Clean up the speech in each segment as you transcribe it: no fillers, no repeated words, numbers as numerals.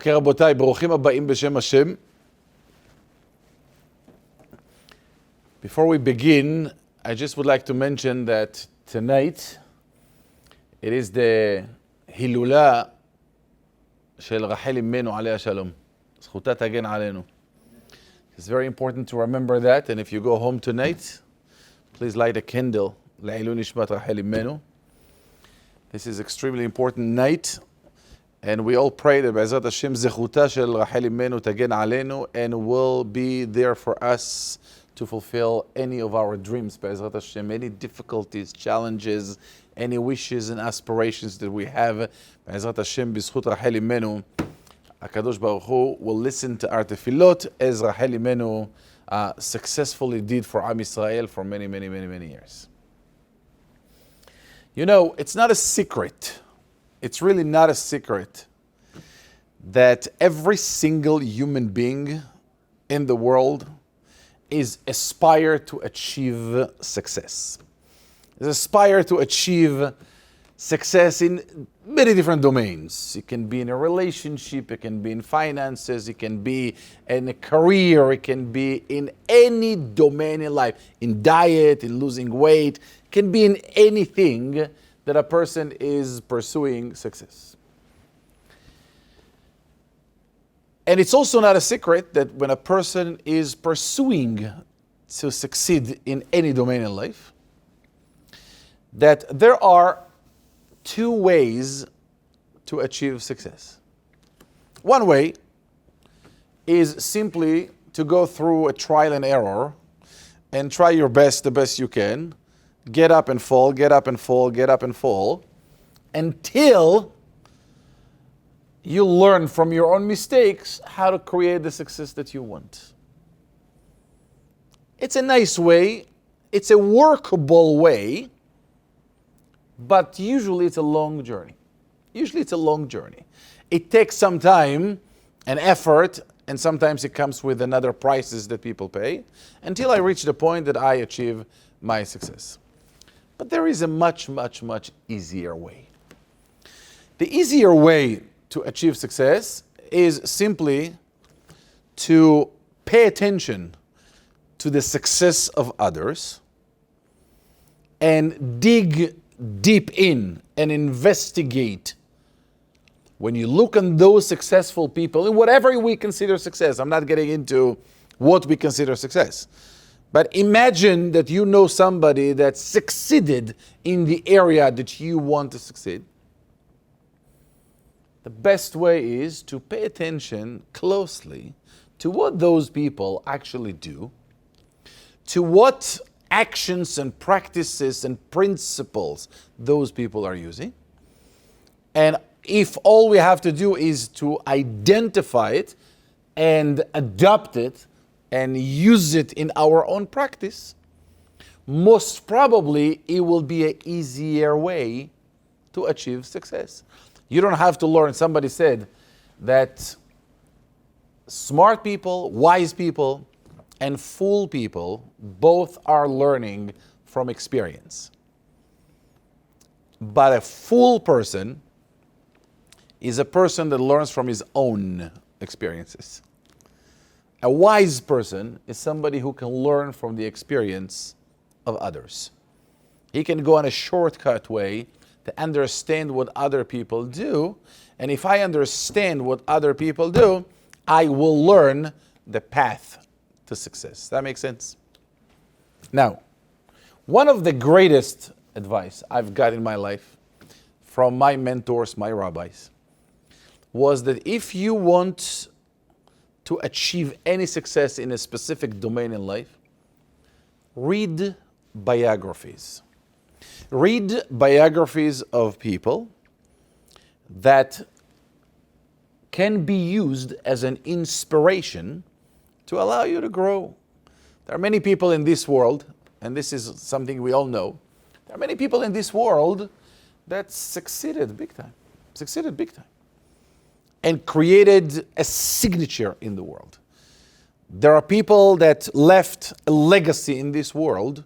אוקיי, רבותיי, ברוכים הבאים בשם השם. Before we begin, I just would like to mention that tonight it is the הילולה של רחל אמנו עליה שלום. זכותה תגן עלינו. It's very important to remember that, and if you go home tonight, please light a candle לעילוי נשמת רחל אמנו. This is extremely important night, and we all pray that בעזרת השם זכותה של רחל אמנו תגן עלינו and will be there for us to fulfill any of our dreams בעזרת השם, any difficulties, challenges, any wishes and aspirations that we have בעזרת השם בזכות רחל אמנו. הקדוש ברוך הוא will listen to our tefillot as רחל אמנו successfully did for Am Yisrael for many years. You know, it's not a secret. It's really not a secret that every single human being in the world is aspire to achieve success. Is aspire to achieve success in many different domains. It can be in a relationship, it can be in finances, it can be in a career, it can be in any domain in life, in diet, in losing weight, it can be in anything that a person is pursuing success. And it's also not a secret that when a person is pursuing to succeed in any domain in life, that there are two ways to achieve success. One way is simply to go through a trial and error and try your best, the best you can, get up and fall, get up and fall, get up and fall, until you learn from your own mistakes how to create the success that you want. It's a nice way, it's a workable way, but usually it's a long journey. It takes some time and effort, and sometimes it comes with another prices that people pay, until I reach the point that I achieve my success. But there is a much easier way. The easier way to achieve success is simply to pay attention to the success of others and dig deep in and investigate. When you look on those successful people, in whatever we consider success, I'm not getting into what we consider success, but imagine that you know somebody that succeeded in the area that you want to succeed. The best way is to pay attention closely to what those people actually do, to what actions and practices and principles those people are using. And if all we have to do is to identify it and adopt it and use it in our own practice, most probably it will be an easier way to achieve success. You don't have to learn. Somebody said that smart people, wise people, and fool people both are learning from experience. But a fool person is a person that learns from his own experiences. A wise person is somebody who can learn from the experience of others. He can go on a shortcut way to understand what other people do, and if I understand what other people do, I will learn the path to success. That makes sense? Now, one of the greatest advice I've got in my life from my mentors, my rabbis, was that if you want to achieve any success in a specific domain in life, read biographies. Read biographies of people that can be used as an inspiration to allow you to grow. There are many people in this world, and this is something we all know, there are many people in this world that succeeded big time, and created a signature in the world. There are people that left a legacy in this world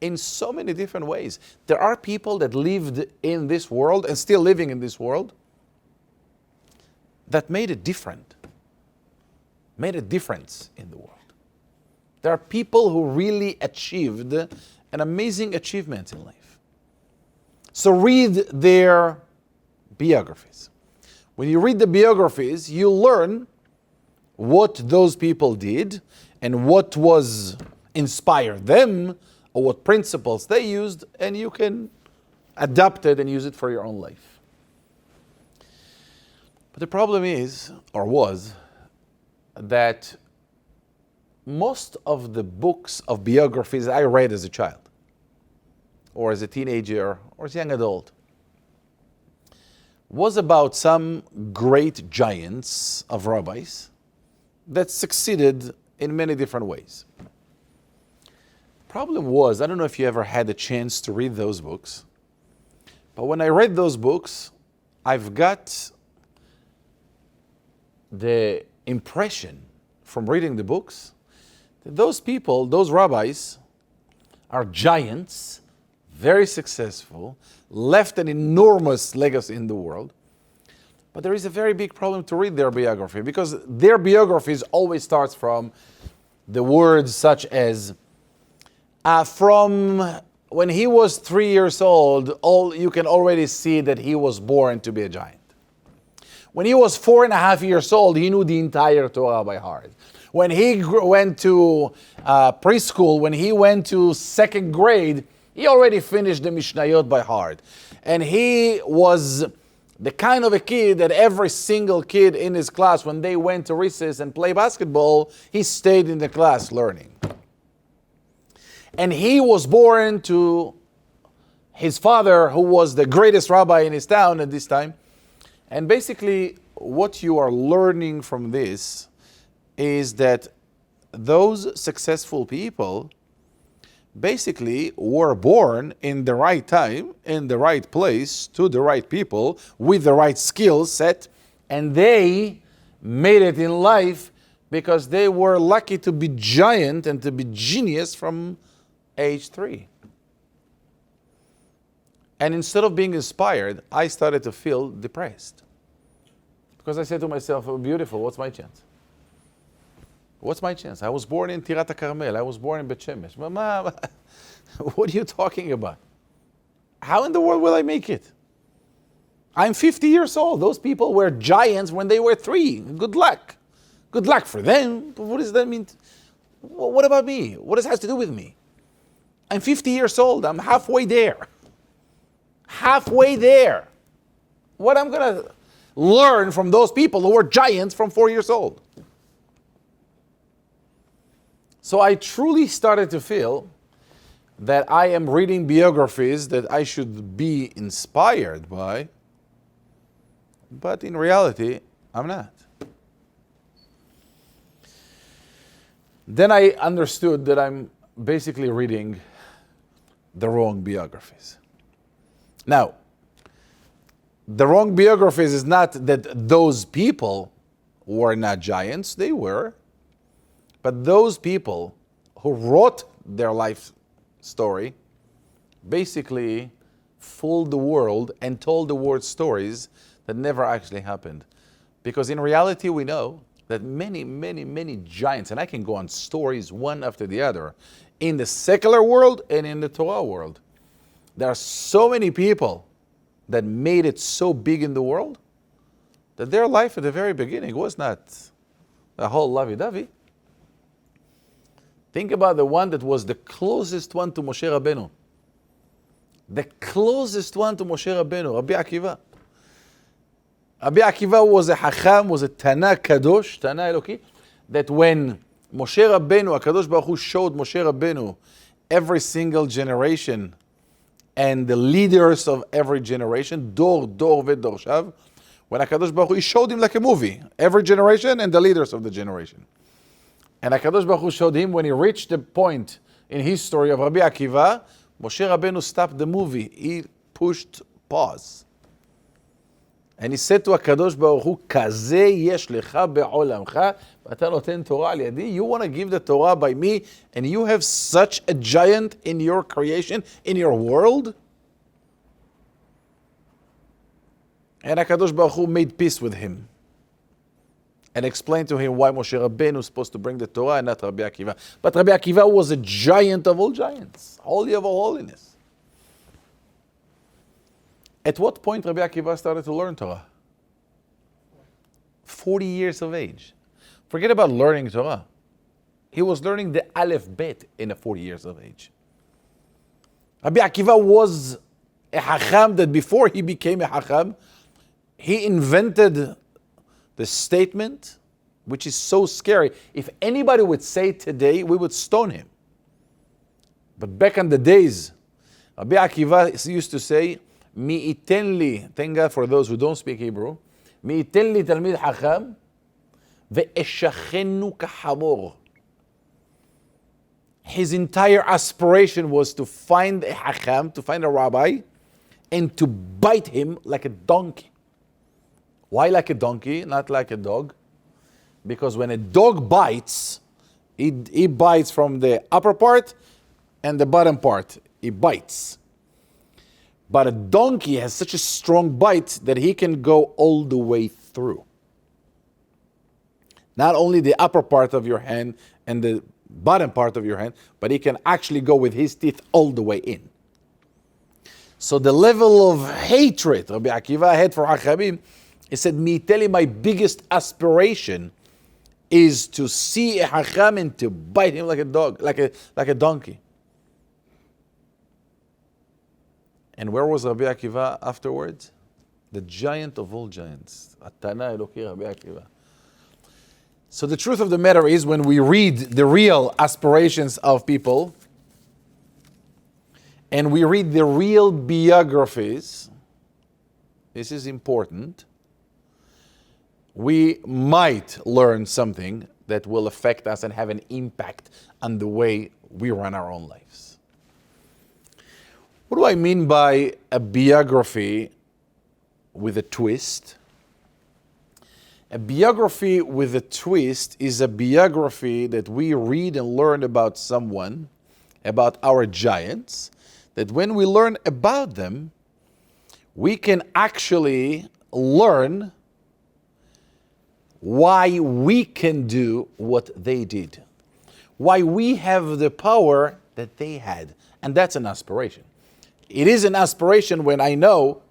in so many different ways. There are people that lived in this world and still living in this world that made it different, made a difference in the world. There are people who really achieved an amazing achievement in life. So read their biographies. When you read the biographies, you learn what those people did and what was inspired them, or what principles they used, and you can adapt it and use it for your own life. But the problem is, or was, that most of the books of biographies I read as a child, or as a teenager, or as a young adult, was about some great giants of rabbis that succeeded in many different ways. Problem was, I don't know if you ever had a chance to read those books, but when I read those books, I've got the impression from reading the books that those people, those rabbis, are giants, very successful, left an enormous legacy in the world. But there is a very big problem to read their biography, because their biographies always starts from the words such as, from when he was 3 years old, you can already see that he was born to be a giant. When he was 4.5 years old, he knew the entire Torah by heart. When he went to preschool, when he went to second grade, he already finished the Mishnayot by heart. And he was the kind of a kid that every single kid in his class, when they went to recess and play basketball, he stayed in the class learning. And he was born to his father, who was the greatest rabbi in his town at this time. And basically, what you are learning from this is that those successful people basically were born in the right time, in the right place, to the right people, with the right skill set, and they made it in life because they were lucky to be giant and to be genius from age 3. And instead of being inspired, I started to feel depressed. Because I said to myself, oh, beautiful, what's my chance? What's my chance? I was born in Tirat HaKarmel. I was born in Bet Shemesh. Mama, what are you talking about? How in the world will I make it? I'm 50 years old. Those people were giants when they were 3. Good luck. Good luck for them. But what does that mean? What about me? What does it have to do with me? I'm 50 years old. I'm halfway there. Halfway there. What I'm going to learn from those people who were giants from 4 years old? So I truly started to feel that I am reading biographies that I should be inspired by, but in reality, I'm not. Then I understood that I'm basically reading the wrong biographies. Now, the wrong biographies is not that those people were not giants, they were. But those people who wrote their life story basically fooled the world and told the world stories that never actually happened. Because in reality, we know that many, many, many giants, and I can go on stories one after the other, in the secular world and in the Torah world. There are so many people that made it so big in the world that their life at the very beginning was not a whole lovey-dovey. Think about the one that was the closest one to Moshe Rabbeinu. The closest one to Moshe Rabbeinu, Rabbi Akiva. Rabbi Akiva was a Hacham, was a Tana Kadosh, Tana Eloki, that when Moshe Rabbeinu, HaKadosh Baruch Hu showed Moshe Rabbeinu every single generation and the leaders of every generation, Dor Vedorshav, when HaKadosh Baruch Hu, he showed him like a movie, every generation and the leaders of the generation. And HaKadosh Baruch Hu showed him when he reached the point in his story of Rabbi Akiva, Moshe Rabbeinu stopped the movie. He pushed pause. And he said to HaKadosh Baruch Hu, Kazeh yesh lecha be'olamcha, v'ata noten Torah al yadi. You want to give the Torah by me, and you have such a giant in your creation, in your world? And HaKadosh Baruch Hu made peace with him. and explained to him why Moshe Rabbeinu was supposed to bring the Torah and not Rabbi Akiva. But Rabbi Akiva was a giant of all giants, holy of all holiness. At what point Rabbi Akiva started to learn Torah? 40 years of age. Forget about learning Torah. He was learning the Aleph Bet in 40 years of age. Rabbi Akiva was a Hacham that before he became a Hacham, he invented the statement, which is so scary. If anybody would say it today, we would stone him. But back in the days, Rabbi Akiva used to say, Mi iten li, thank God for those who don't speak Hebrew, Mi iten li talmid Hacham, ve'eshachenu kahamor. His entire aspiration was to find a Hacham, to find a rabbi, and to bite him like a donkey. Why like a donkey, not like a dog? Because when a dog bites, he bites from the upper part and the bottom part. He bites. But a donkey has such a strong bite that he can go all the way through. Not only the upper part of your hand and the bottom part of your hand, but he can actually go with his teeth all the way in. So the level of hatred Rabbi Akiva had for Hachamim, he said, my biggest aspiration is to see a Hacham and to bite him like a dog, like a donkey. And where was Rabbi Akiva afterwards? The giant of all giants. Atana Eloki Rabbi Akiva. So the truth of the matter is, when we read the real aspirations of people, and we read the real biographies, this is important, we might learn something that will affect us and have an impact on the way we run our own lives. What do I mean by a biography with a twist? A biography with a twist is a biography that we read and learn about someone, about our giants, that when we learn about them, we can actually learn why we can do what they did, why we have the power that they had. And that's an aspiration. It is an aspiration when I know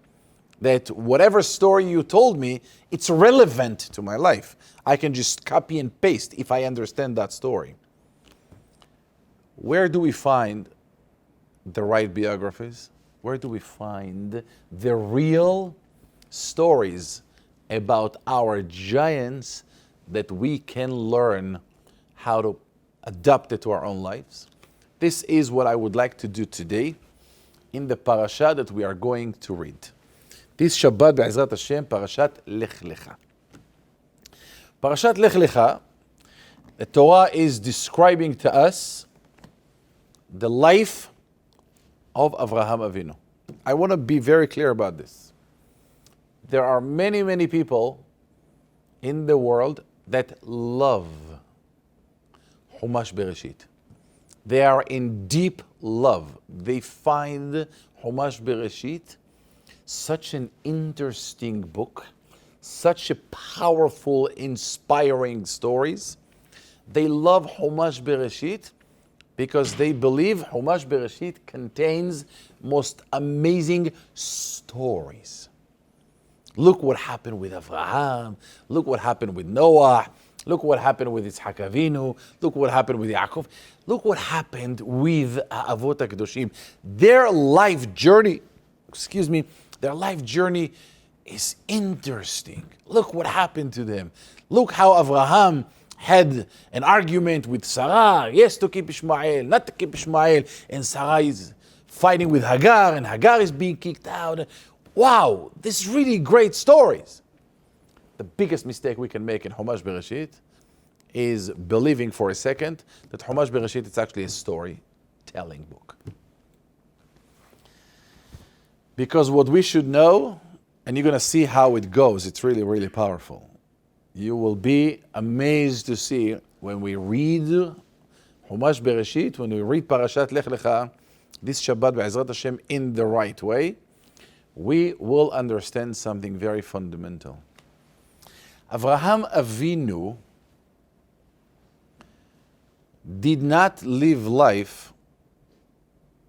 that whatever story you told me, it's relevant to my life. I can just copy and paste if I understand that story. Where do we find the right biographies? Where do we find the real stories about our giants that we can learn how to adapt it to our own lives? This is what I would like to do today in the parasha that we are going to read. This Shabbat, Be'ezrat Hashem, Parashat LECHA. Parashat LECHA, the Torah is describing to us the life of Avraham Avinu. I want to be very clear about this. There are many, many people in the world that love Chumash Bereshit. They are in deep love. They find Chumash Bereshit such an interesting book, such a powerful, inspiring stories. They love Chumash Bereshit because they believe Chumash Bereshit contains most amazing stories. Look what happened with Avraham. Look what happened with Noah. Look what happened with Yitzhak Avinu. Look what happened with Yaakov. Look what happened with Avot HaKadoshim. Their life journey, their life journey is interesting. Look what happened to them. Look how Avraham had an argument with Sarah, yes to keep Ishmael, not to keep Ishmael, and Sarah is fighting with Hagar, and Hagar is being kicked out. Wow, this is really great stories. The biggest mistake we can make in Chumash Bereshit is believing for a second that Chumash Bereshit is actually a storytelling book. Because what we should know, and you're going to see how it goes, it's really, really powerful. You will be amazed to see when we read Chumash Bereshit, when we read Parashat LECHA, this Shabbat Be'ezrat Hashem in the right way, we will understand something very fundamental. Avraham Avinu did not live life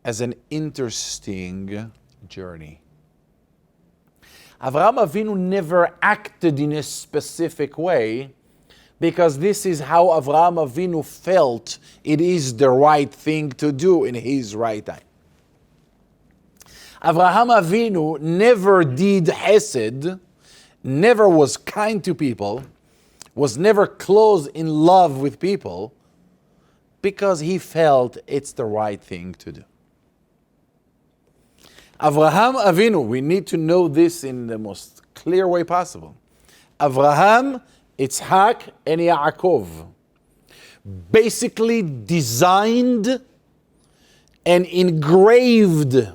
as an interesting journey. Avraham Avinu never acted in a specific way because this is how Avraham Avinu felt it is the right thing to do in his right time. Avraham Avinu never did hesed, never was kind to people, was never close in love with people because he felt it's the right thing to do. Avraham Avinu, we need to know this in the most clear way possible. Avraham, Yitzhak, and Yaakov basically designed and engraved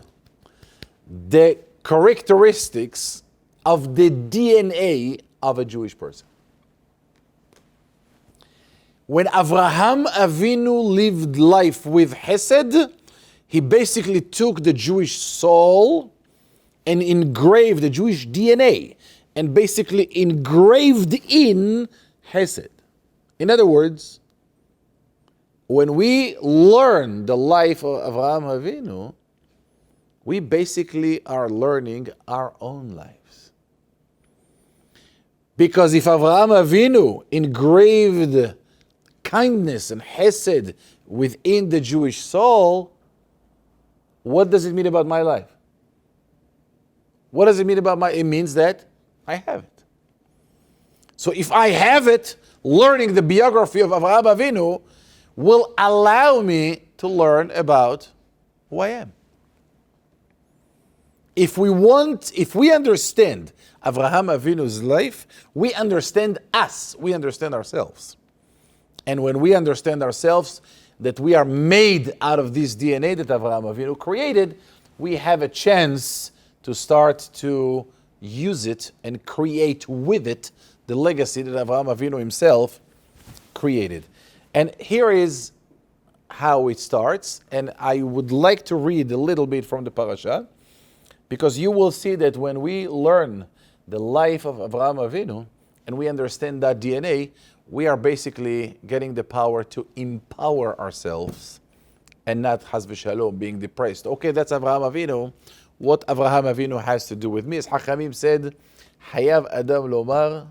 the characteristics of the DNA of a Jewish person. When Avraham Avinu lived life with Hesed, he basically took the Jewish soul and engraved the Jewish DNA and basically engraved in Hesed. In other words, when we learn the life of Avraham Avinu, we basically are learning our own lives. Because if Avraham Avinu engraved kindness and Hesed within the Jewish soul, what does it mean about my life? What does it mean about it means that I have it. So if I have it, learning the biography of Avraham Avinu will allow me to learn about who I am. If we understand Avraham Avinu's life, we understand us, we understand ourselves. And when we understand ourselves, that we are made out of this DNA that Avraham Avinu created, we have a chance to start to use it and create with it the legacy that Avraham Avinu himself created. And here is how it starts, and I would like to read a little bit from the parasha, because you will see that when we learn the life of Avraham Avinu and we understand that DNA, we are basically getting the power to empower ourselves and not, Chas v'shalom, being depressed. Okay, that's Avraham Avinu. What Avraham Avinu has to do with me? As Hachamim said, Hayav Adam Lomar,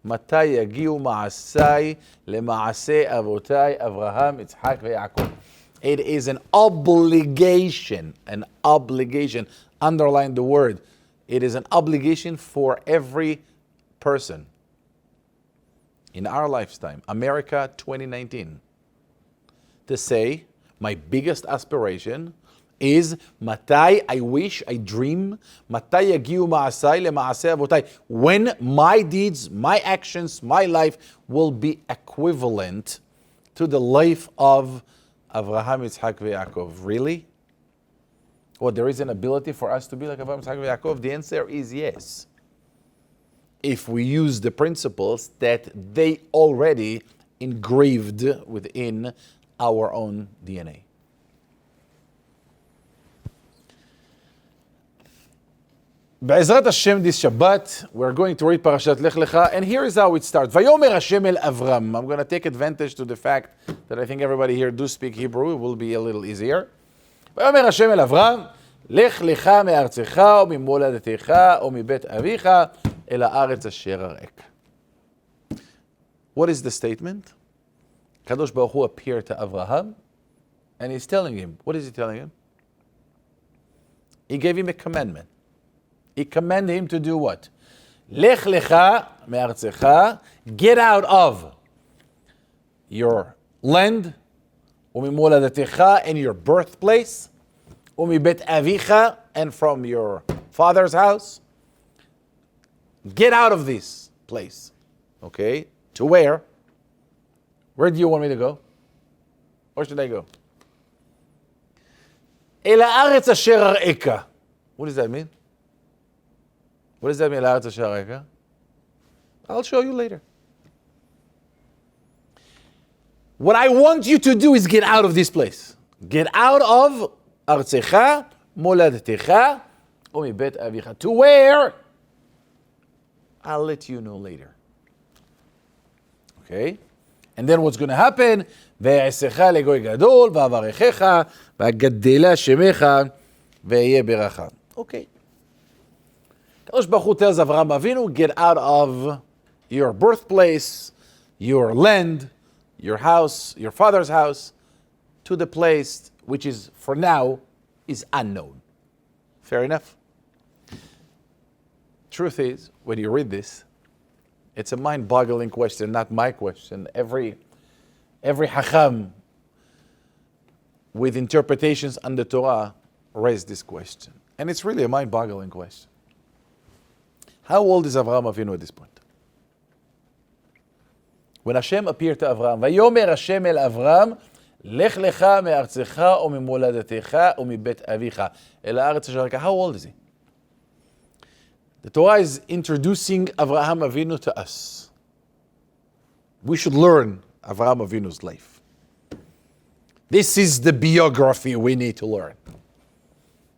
Matai yagiu ma'asai lema'aseh avotai Avraham, Yitzhak ve'Yaakov. It is an obligation, underline the word. It is an obligation for every person in our lifetime, America 2019, to say, my biggest aspiration is Matai, I wish, I dream, Matai yagiu ma'asai lema'aseh avotai, when my deeds, my actions, my life will be equivalent to the life of Avraham, Yitzhak, ve'Yaakov. Really? Well, there is an ability for us to be like Avraham, Yitzhak, ve'Yaakov? The answer is yes. If we use the principles that they already engraved within our own DNA. Be'ezrat Hashem, this Shabbat, we're going to read Parashat Lech Lecha, and here is how it starts. Vayomer Hashem el Avram. I'm going to take advantage to the fact that I think everybody here do speak Hebrew. It will be a little easier. Vayomer Hashem el Avram, Lech Lecha me'artzecha, o mimoladetecha, o mibet avicha, el haaretz asher arek. What is the statement? Kadosh Baruch Hu appeared to Avraham, and he's telling him, what is he telling him? He gave him a commandment. He commanded him to do what? Lech lecha me'artzecha, get out of your land, umimoladetecha, and your birthplace, umibet avicha, and from your father's house. Get out of this place. Okay? To where? Where do you want me to go? Where should I go? El haaretz asher areka. What does that mean? What does that mean, El haaretz asher areka? I'll show you later. What I want you to do is get out of this place. Get out of artzecha, moladetecha, umibet avicha. To where? I'll let you know later. Okay? And then what's going to happen? ויעשך לגוי גדול, ואברכך, ואגדלה שמך, ויהיה ברכה. Okay. Kadosh Baruch Hu tells Avraham Avinu, get out of your birthplace, your land, your house, your father's house, to the place which is, for now, is unknown. Fair enough? Truth is, when you read this, it's a mind-boggling question, not my question. Every Hacham with interpretations on the Torah raised this question. And it's really a mind-boggling question. How old is Avraham Avinu at this point? When Hashem appeared to Avraham, ויאמר Hashem el Avram, לך לך מארצך וממולדתך ומבית אביך אל הארץ אשר לך. How old is he? The Torah is introducing Avraham Avinu to us. We should learn Avraham Avinu's life. This is the biography we need to learn.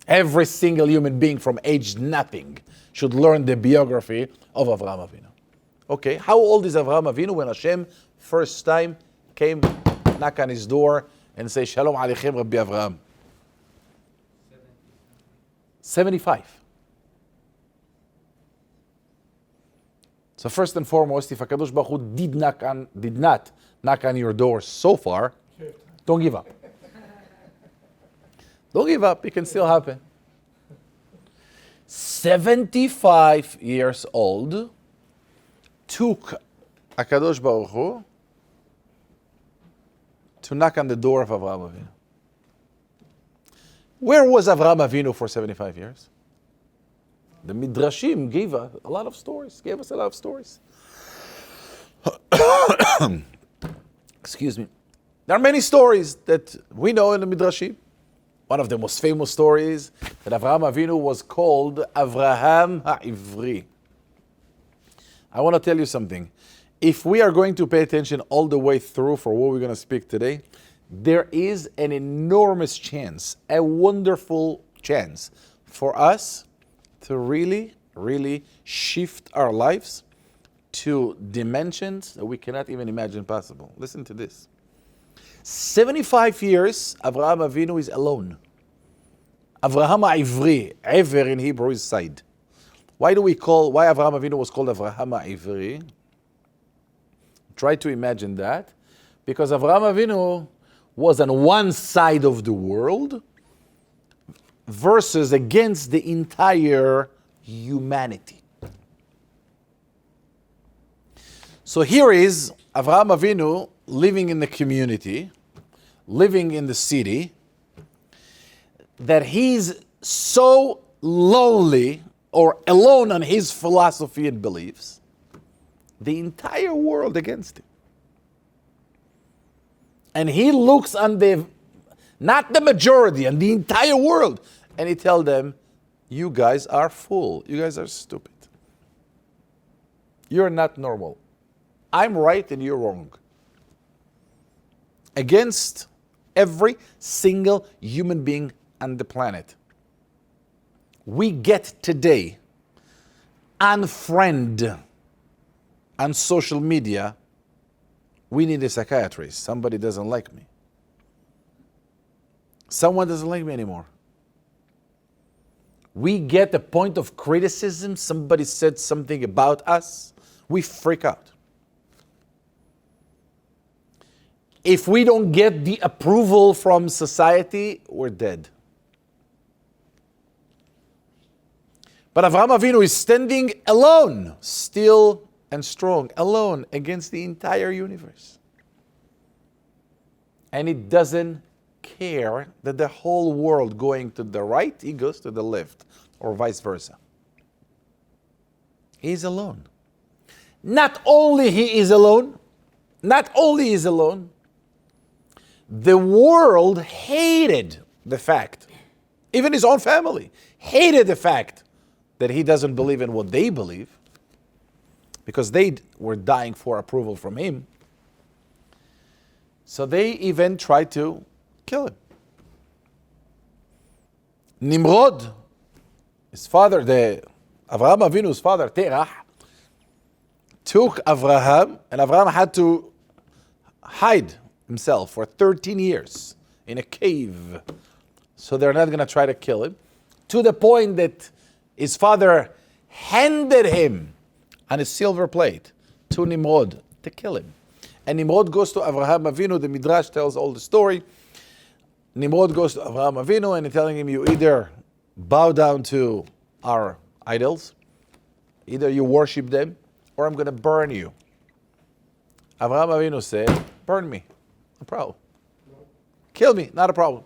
Every single human being from age nothing should learn the biography of Avraham Avinu. Okay, how old is Avraham Avinu when Hashem first time came, knock on his door and say, Shalom Aleichem Rabbi Avraham? 75. So first and foremost, if HaKadosh Baruch Hu did not knock on your door so far, don't give up. Don't give up, it can still happen. 75 years old, took HaKadosh Baruch Hu to knock on the door of Avraham Avinu. Where was Avraham Avinu for 75 years? The Midrashim gave us a lot of stories. Excuse me. There are many stories that we know in the Midrashim. One of the most famous stories that Avraham Avinu was called Avraham HaIvri. I want to tell you something. If we are going to pay attention all the way through for what we're going to speak today, there is an enormous chance, a wonderful chance for us to really, really shift our lives to dimensions that we cannot even imagine possible. Listen to this. 75 years, Avraham Avinu is alone. Avraham HaIvri, Ever in Hebrew is side. Why Avraham Avinu was called Avraham HaIvri? Try to imagine that. Because Avraham Avinu was on one side of the world versus against the entire humanity. So here is Avraham Avinu living in the community, living in the city, that he's so lonely or alone on his philosophy and beliefs, the entire world against him. And he looks on not the majority, on the entire world, and he tells them, you guys are fool, you guys are stupid. You're not normal. I'm right and you're wrong. Against every single human being on the planet. We get today unfriend on social media. We need a psychiatrist. Somebody doesn't like me. Someone doesn't like me anymore. We get a point of criticism. Somebody said something about us. We freak out. If we don't get the approval from society, we're dead. But Avraham Avinu is standing alone, still and strong, alone against the entire universe. And he doesn't care that the whole world going to the right, he goes to the left, or vice versa. He's alone. Not only he is alone, the world hated the fact, even his own family, hated the fact that he doesn't believe in what they believe, because they were dying for approval from him. So they even tried to kill him. Nimrod, his father, Avraham Avinu's father, Terach, took Avraham, and Avraham had to hide himself for 13 years in a cave. So they're not going to try to kill him. To the point that his father handed him on a silver plate to Nimrod to kill him. And Nimrod goes to Avraham Avinu. The Midrash tells all the story. Nimrod goes to Avraham Avinu and he's telling him, you either bow down to our idols, either you worship them, or I'm going to burn you. Avraham Avinu said, burn me, no problem. Kill me, not a problem.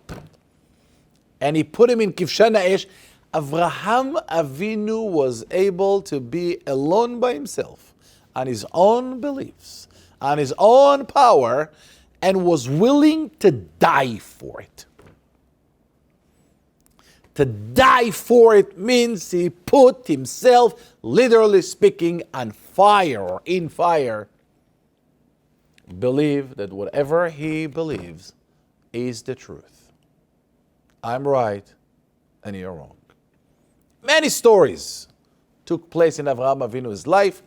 And he put him in Kivshan Ha'esh. Avraham Avinu was able to be alone by himself, on his own beliefs, on his own power, and was willing to die for it. To die for it means he put himself, literally speaking, on fire or in fire. Believe that whatever he believes is the truth. I'm right and you're wrong. Many stories took place in Avraham Avinu's life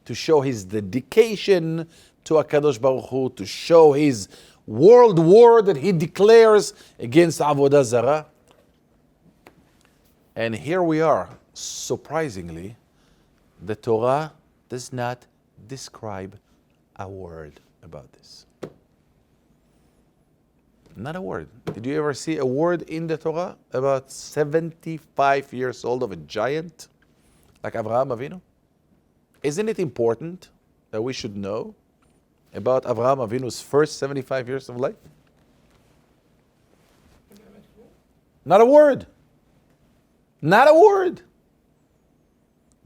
to show his dedication to HaKadosh Baruch Hu, to show his world war that he declares against Avodah Zarah. And here we are. Surprisingly, the Torah does not describe a word about this. Not a word. Did you ever see a word in the Torah about 75 years old of a giant like Avraham Avinu? Isn't it important that we should know about Avraham Avinu's first 75 years of life? Not a word. Not a word.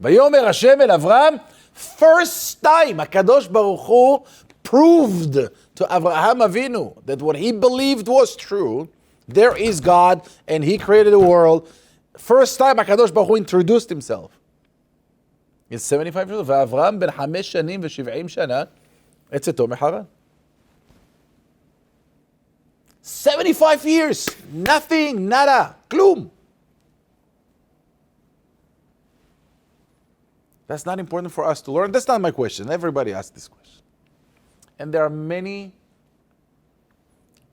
Vayomer Hashem el Avram, first time HaKadosh Baruch Hu proved to Avraham Avinu that what he believed was true. There is God and he created the world. First time HaKadosh Baruch Hu introduced himself. It's 75 years old. Avraham ben 5 shanim ו70 shana etzeto meharan. 75 years. Nothing, nada, klum. That's not important for us to learn. That's not my question. Everybody asks this question. And there are many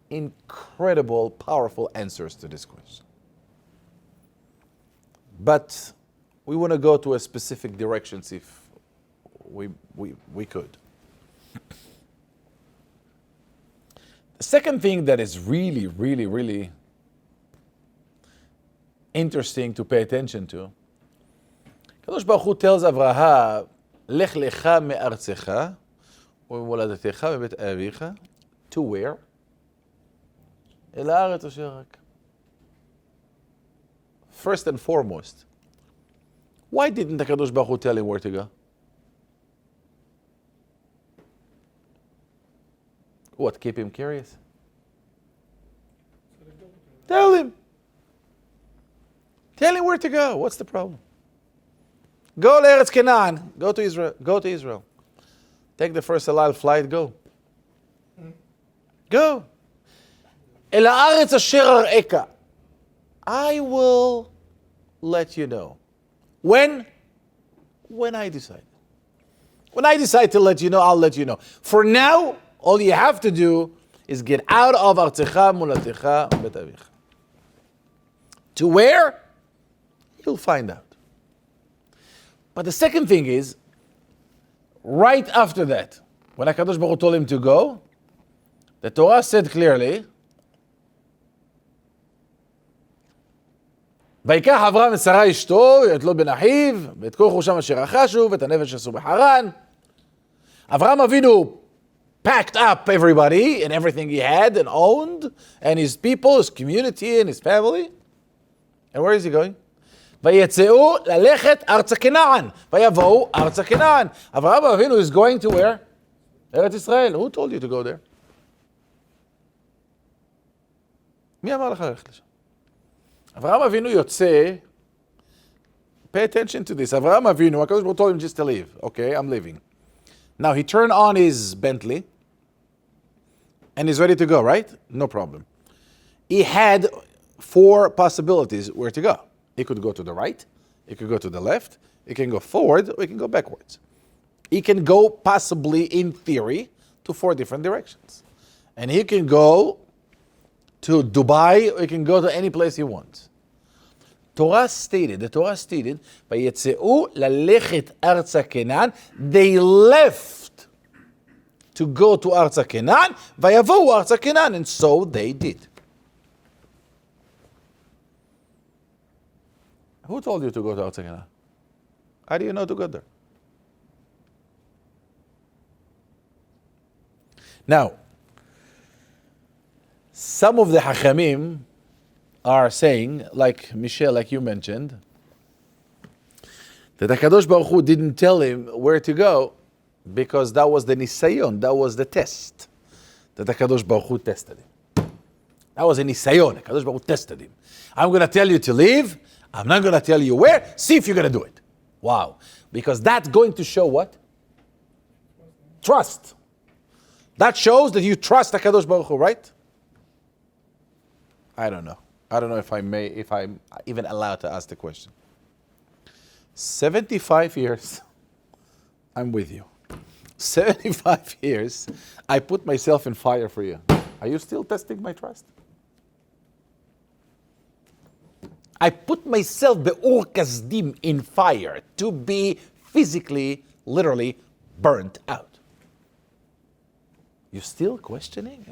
incredible, powerful answers to this question. But we want to go to a specific direction, see if we could. The second thing that is really, really, really interesting to pay attention to, Kadosh Baruch Hu tells Avraham, Lech LECHA me'artzecha, ומולדתך מבית אביך, to where? אל הארץ אשר רק. First and foremost, why didn't the Kadosh Baruch Hu tell him where to go? What, keep him curious? Tell him. Tell him where to go. What's the problem? Go to Eretz Canaan. Go to Israel. Go to Israel. Take the first halal flight. Go. Go. El haaretz asher areika. I will let you know. When? When I decide. When I decide to let you know, I'll let you know. For now, all you have to do is get out of artzecha, mulatecha, bet avicha. To where? You'll find out. But the second thing is, right after that, when HaKadosh Baruch Hu told him to go, the Torah said clearly, ויקח אברהם את שרה אשתו, ואת לוט בן אחיו, ואת כל רכושם אשר רכשו, ואת הנפש שעשו בחרן. Avraham Avinu packed up everybody and everything he had and owned, and his people, his community, and his family. And where is he going? ויצאו ללכת ארצה כנען. ויבואו ארצה כנען. Avraham Avinu is going to where? ארץ ישראל. Who told you to go there? מי אמר לך ללכת לשם? Avraham Avinu יוצא, pay attention to this. Avraham Avinu, HaKadosh Baruch Hu told him just to leave. Okay, I'm leaving. Now he turned on his Bentley and he's ready to go, right? No problem. He had 4 possibilities where to go. He could go to the right, he could go to the left, he can go forward, or he can go backwards. He can go possibly, in theory, to 4 different directions. And he can go to Dubai, or he can go to any place he wants. The Torah stated, "Vayetzeu lalechet arza Kenan," they left to go to arza Kenan, vayavohu arza Kenan, and so they did. Who told you to go to arza Kenan? How do you know to go there? Now, some of the Hachamim are saying, like Michelle, like you mentioned, that HaKadosh Baruch Hu didn't tell him where to go because that was the nisayon, that was the test that HaKadosh Baruch Hu tested him. That was a nisayon. HaKadosh Baruch Hu tested him. I'm going to tell you to leave. I'm not going to tell you where. See if you're going to do it. Wow. Because that's going to show what? Trust. That shows that you trust HaKadosh Baruch Hu, right? I don't know. I don't know if I'm even allowed to ask the question. 75 years, I'm with you. 75 years, I put myself in fire for you. Are you still testing my trust? I put myself, be'or kasdim, in fire to be physically, literally burnt out. You still questioning?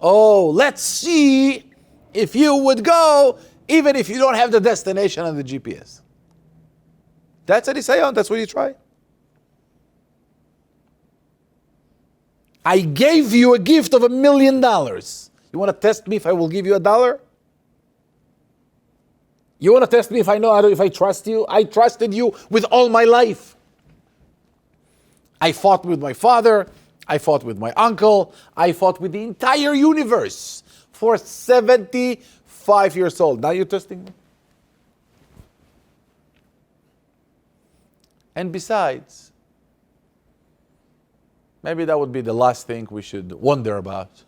Oh, let's see if you would go, even if you don't have the destination on the GPS. That's a nisayon, that's what you try. I gave you a gift of $1 million. You want to test me if I will give you $1? You want to test me if I trust you? I trusted you with all my life. I fought with my father. I fought with my uncle. I fought with the entire universe for 75 years old. Now you're testing me? And besides, maybe that would be the last thing we should wonder about.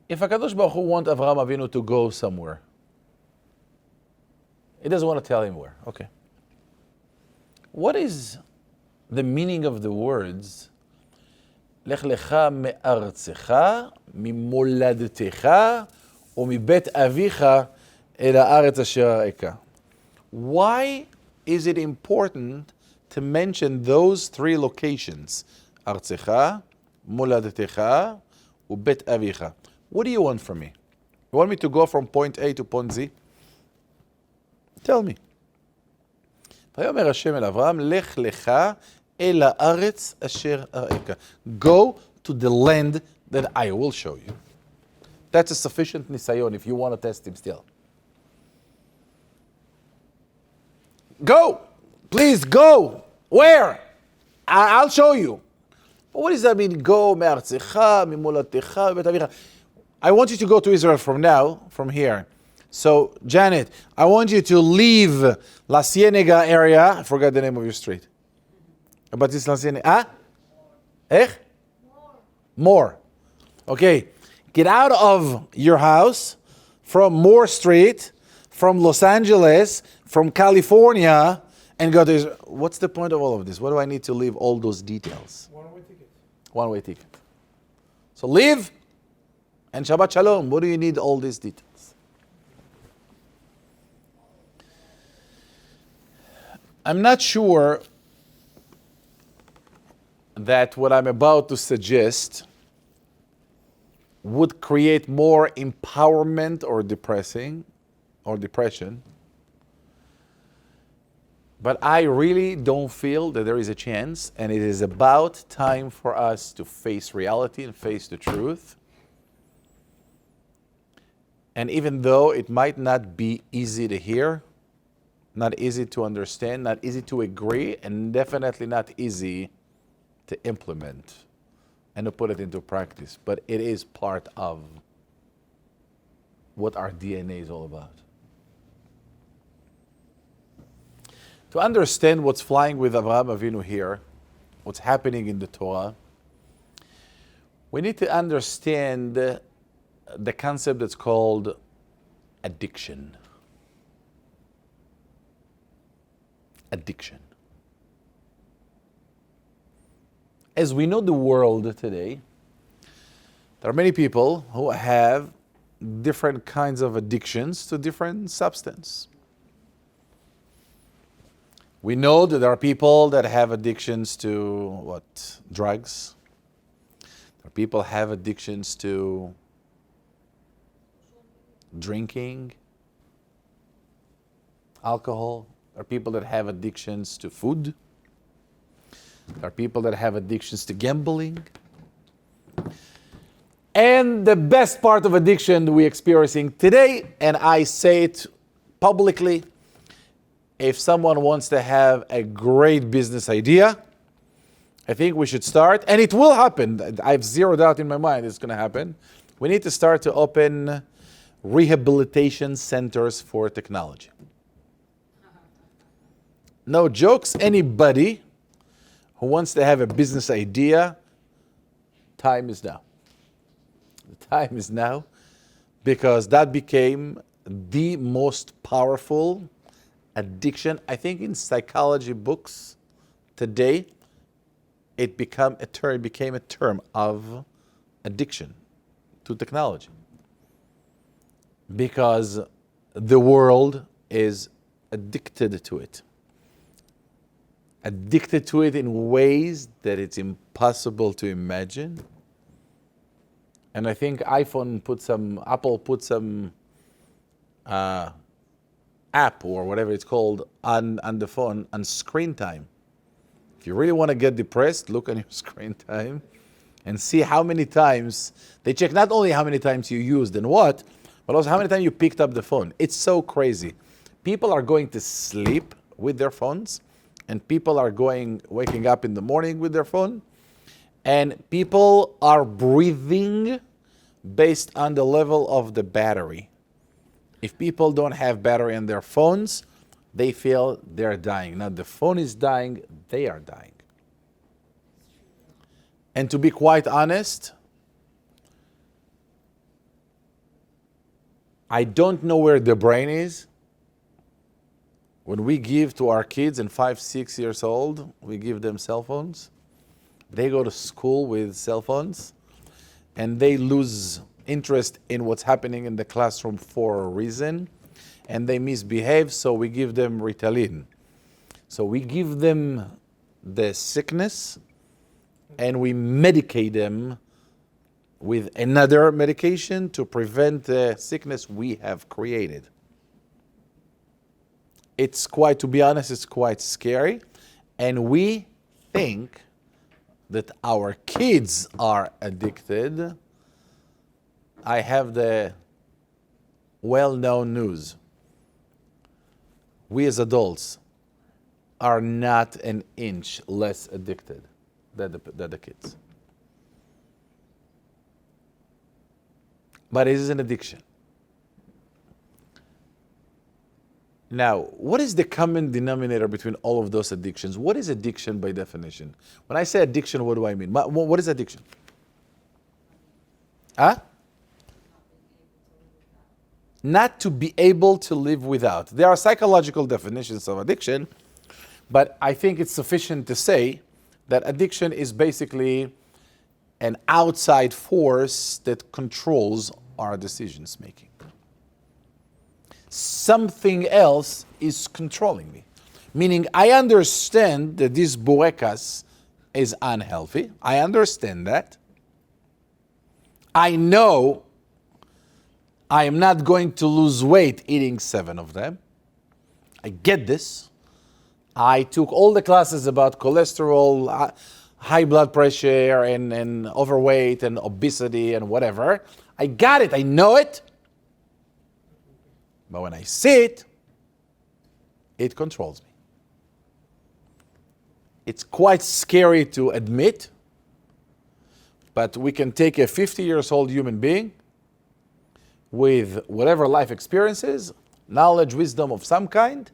If HaKadosh Baruch Hu wants Avraham Avinu to go somewhere, he doesn't want to tell him where. Okay. What is the meaning of the words Lech lecha me'artzecha, mimoladetecha, u'mibet avicha el haaretz asher arecha? Why is it important to mention those 3 locations? Artzecha, moladetecha, u'bet avicha. What do you want from me? You want me to go from point A to point Z? Tell me. ויאמר השם אל אברהם, לך לך אל הארץ אשר אראך. Go to the land that I will show you. That's a sufficient nisayon if you want to test him still. Go! Please go! Where? I'll show you. But what does that mean? Go מארצך, ממולדתך, מבית אביך. I want you to go to Israel from now, from here. So, Janet, I want you to leave La Cienega area. I forgot the name of your street. But it's La Cienega. Ah? More. Okay. Get out of your house from Moore Street, from Los Angeles, from California, and go to Israel. What's the point of all of this? What do I need to leave all those details? One-way ticket. One-way ticket. So leave and Shabbat Shalom. What do you need all these details? I'm not sure that what I'm about to suggest would create more empowerment or depression. But I really don't feel that there is a chance, and it is about time for us to face reality and face the truth. And even though it might not be easy to hear, not easy to understand, not easy to agree, and definitely not easy to implement and to put it into practice, but it is part of what our DNA is all about. To understand what's flying with Avraham Avinu here, what's happening in the Torah, we need to understand the concept that's called addiction. Addiction. As we know the world today, there are many people who have different kinds of addictions to different substances. We know that there are people that have addictions to drugs. There are people have addictions to drinking, alcohol. There are people that have addictions to food. There are people that have addictions to gambling. And the best part of addiction we're experiencing today, and I say it publicly, if someone wants to have a great business idea, I think we should start, and it will happen. I have zero doubt in my mind it's going to happen. We need to start to open rehabilitation centers for technology. No jokes, anybody who wants to have a business idea, time is now. The time is now, because that became the most powerful addiction. I think in psychology books today, it became a term of addiction to technology, because the world is addicted to it. Addicted to it in ways that it's impossible to imagine. And I think Apple put some app or whatever it's called on the phone on screen time. If you really want to get depressed, look on your screen time and see how many times they check, not only how many times you used and what, but also how many times you picked up the phone. It's so crazy. People are going to sleep with their phones, and people are waking up in the morning with their phone, and people are breathing based on the level of the battery. If people don't have battery in their phones, they feel they're dying. Now the phone is dying, they are dying. And to be quite honest, I don't know where the brain is. When we give to our kids and 5, 6 years old, we give them cell phones. They go to school with cell phones, and they lose interest in what's happening in the classroom for a reason, and they misbehave, so we give them Ritalin. So we give them the sickness, and we medicate them with another medication to prevent the sickness we have created. To be honest, it's quite scary. And we think that our kids are addicted. I have the well-known news. We as adults are not an inch less addicted than the kids. But it is an addiction. Now, what is the common denominator between all of those addictions? What is addiction by definition? When I say addiction, what do I mean? What is addiction? Not to be able to live without. There are psychological definitions of addiction, but I think it's sufficient to say that addiction is basically an outside force that controls our decisions making. Something else is controlling me. Meaning, I understand that this burekas is unhealthy. I understand that. I know I am not going to lose weight eating 7 of them. I get this. I took all the classes about cholesterol, high blood pressure, and overweight, and obesity, and whatever. I got it. I know it. But when I see it, it controls me. It's quite scary to admit, but we can take a 50-year-old human being with whatever life experiences, knowledge, wisdom of some kind,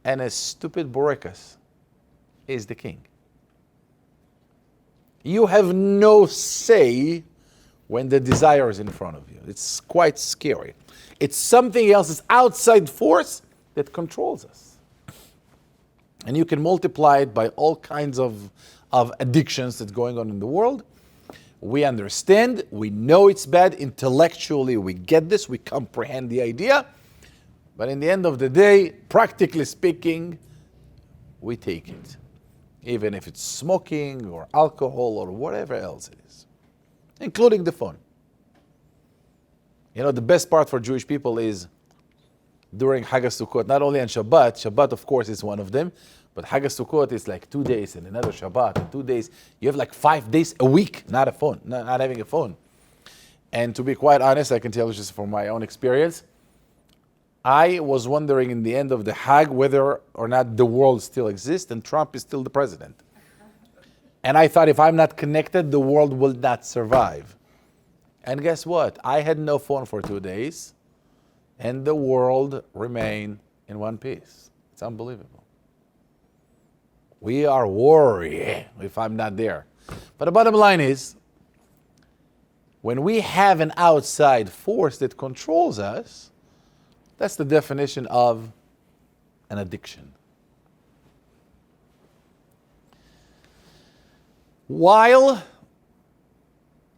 and a stupid burekas is the king. You have no say when the desire is in front of you. It's quite scary. It's something else, it's outside force that controls us. And you can multiply it by all kinds of of addictions that's going on in the world. We understand, we know it's bad, intellectually we get this, we comprehend the idea, but in the end of the day, practically speaking, we take it. Even if it's smoking or alcohol or whatever else it is, including the phone. You know, the best part for Jewish people is during Hag HaSukkot, not only on Shabbat of course is one of them, but Hag HaSukkot is like 2 days and another Shabbat and 2 days. You have like 5 days a week, not having a phone. And to be quite honest, I can tell you just from my own experience, I was wondering in the end of the Hag whether or not the world still exists and Trump is still the president. And I thought if I'm not connected, the world will not survive. And guess what? I had no phone for 2 days and the world remained in one piece. It's unbelievable. We are worried if I'm not there. But the bottom line is, when we have an outside force that controls us, that's the definition of an addiction. While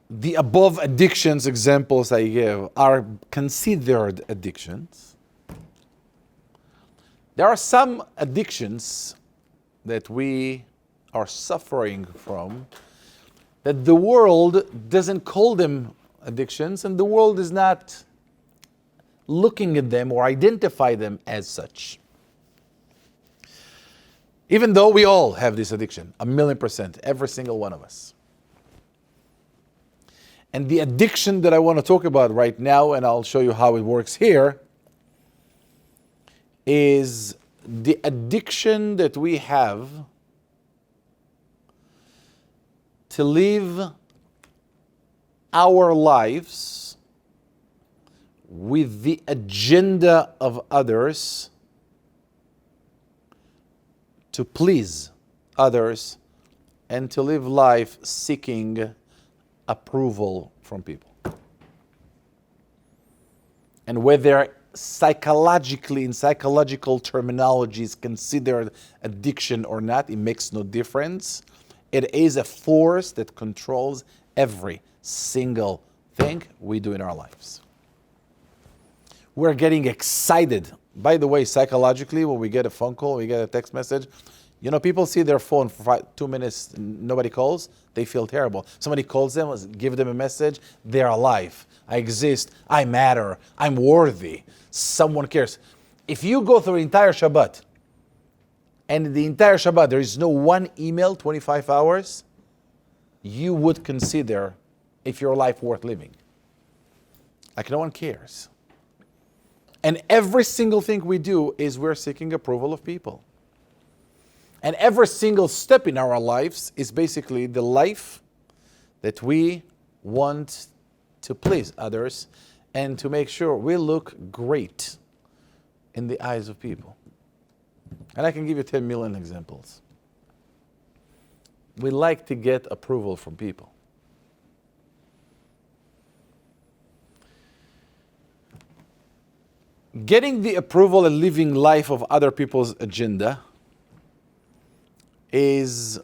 the above addictions examples I give are considered addictions, there are some addictions that we are suffering from that the world doesn't call them addictions, and the world is not looking at them or identify them as such. Even though we all have this addiction, 1,000,000%, every single one of us. And the addiction that I want to talk about right now, and I'll show you how it works here, is the addiction that we have to live our lives with the agenda of others, to please others, and to live life seeking approval from people. And whether psychologically, in psychological terminology, is considered addiction or not, it makes no difference. It is a force that controls every single thing we do in our lives. We're getting excited. By the way, psychologically, when we get a phone call, we get a text message, you know, people see their phone for 2 minutes, nobody calls, they feel terrible. Somebody calls them, give them a message, they're alive. I exist, I matter, I'm worthy, someone cares. If you go through the entire Shabbat, and the entire Shabbat there is no one email, 25 hours, you would consider if your life worth living. Like no one cares. And every single thing we do is we're seeking approval of people. And every single step in our lives is basically the life that we want to please others and to make sure we look great in the eyes of people. And I can give you 10 million examples. We like to get approval from people. Getting the approval and living life of other people's agenda is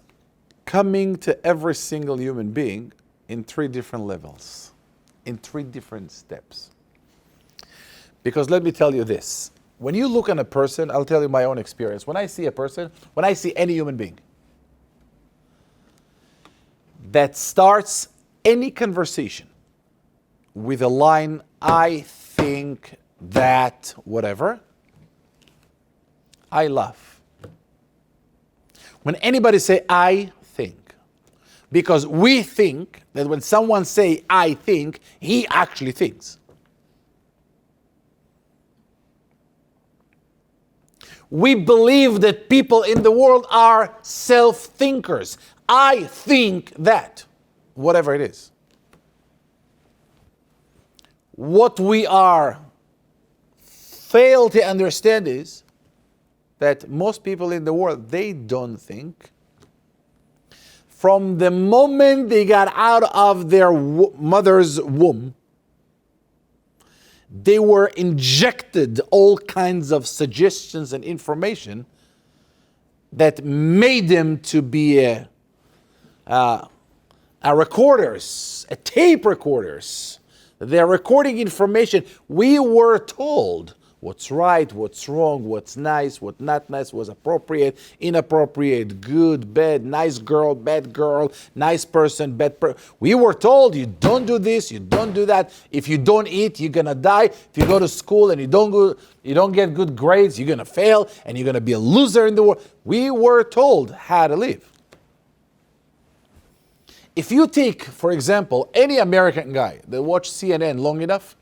coming to every single human being in 3 different levels, in 3 different steps. Because let me tell you this, when you look at a person, I'll tell you my own experience. When I see a person, when I see any human being that starts any conversation with a line, I think that, whatever, I laugh. When anybody say, I think, because we think that when someone say, I think, he actually thinks. We believe that people in the world are self-thinkers. I think that, whatever it is. What we fail to understand is that most people in the world, they don't think. From the moment they got out of their mother's womb, they were injected all kinds of suggestions and information that made them to be recorders, tape recorders. They're recording information. We were told what's right, what's wrong, what's nice, what's not nice, what's appropriate, inappropriate, good, bad, nice girl, nice person, bad person. We were told you don't do this, you don't do that. If you don't eat, you're gonna die. If you go to school and you don't get good grades, you're gonna fail and you're gonna be a loser in the world. We were told how to live. If you take, for example, any American guy that watched CNN long enough,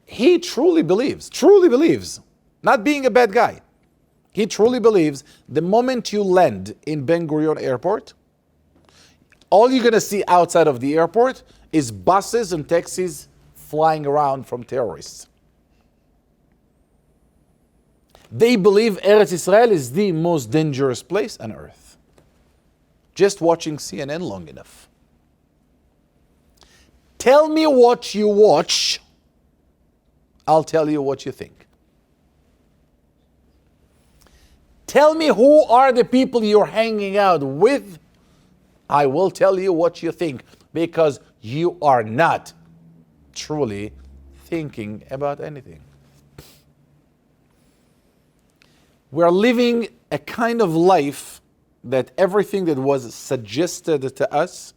he truly believes, not being a bad guy, he truly believes the moment you land in Ben Gurion Airport, all you're going to see outside of the airport is buses and taxis flying around from terrorists. They believe Eretz Israel is the most dangerous place on earth. Just watching CNN long enough. Tell me what you watch, I'll tell you what you think. Tell me who are the people you're hanging out with, I will tell you what you think, because you are not truly thinking about anything. We're living a kind of life that everything that was suggested to us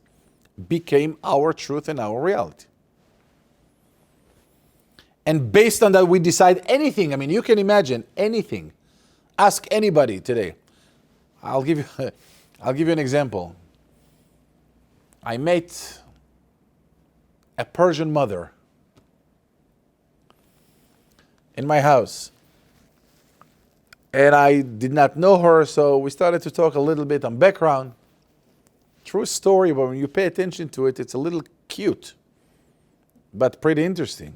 became our truth and our reality. And based on that, we decide anything. I mean, you can imagine anything. Ask anybody today. I'll give you an example. I met a Persian mother in my house. And I did not know her, so we started to talk a little bit on background. True story, but when you pay attention to it, it's a little cute, but pretty interesting.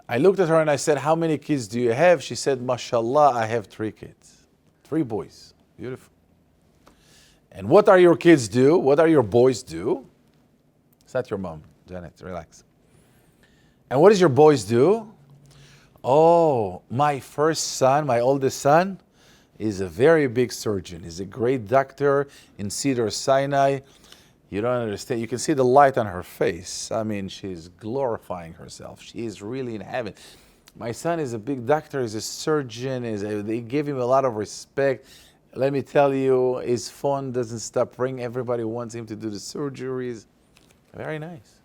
I looked at her and I said, how many kids do you have? She said, mashallah, I have 3 kids. 3 boys. Beautiful. And what are your kids do? What are your boys do? It's not your mom, Janet, relax. And what does your boys do? Oh, my first son, my oldest son, is a very big surgeon. He's a great doctor in Cedar Sinai. You don't understand. You can see the light on her face. I mean, she's glorifying herself. She is really in heaven. My son is a big doctor. He's a surgeon. They give him a lot of respect. Let me tell you, his phone doesn't stop ringing. Everybody wants him to do the surgeries. Very nice.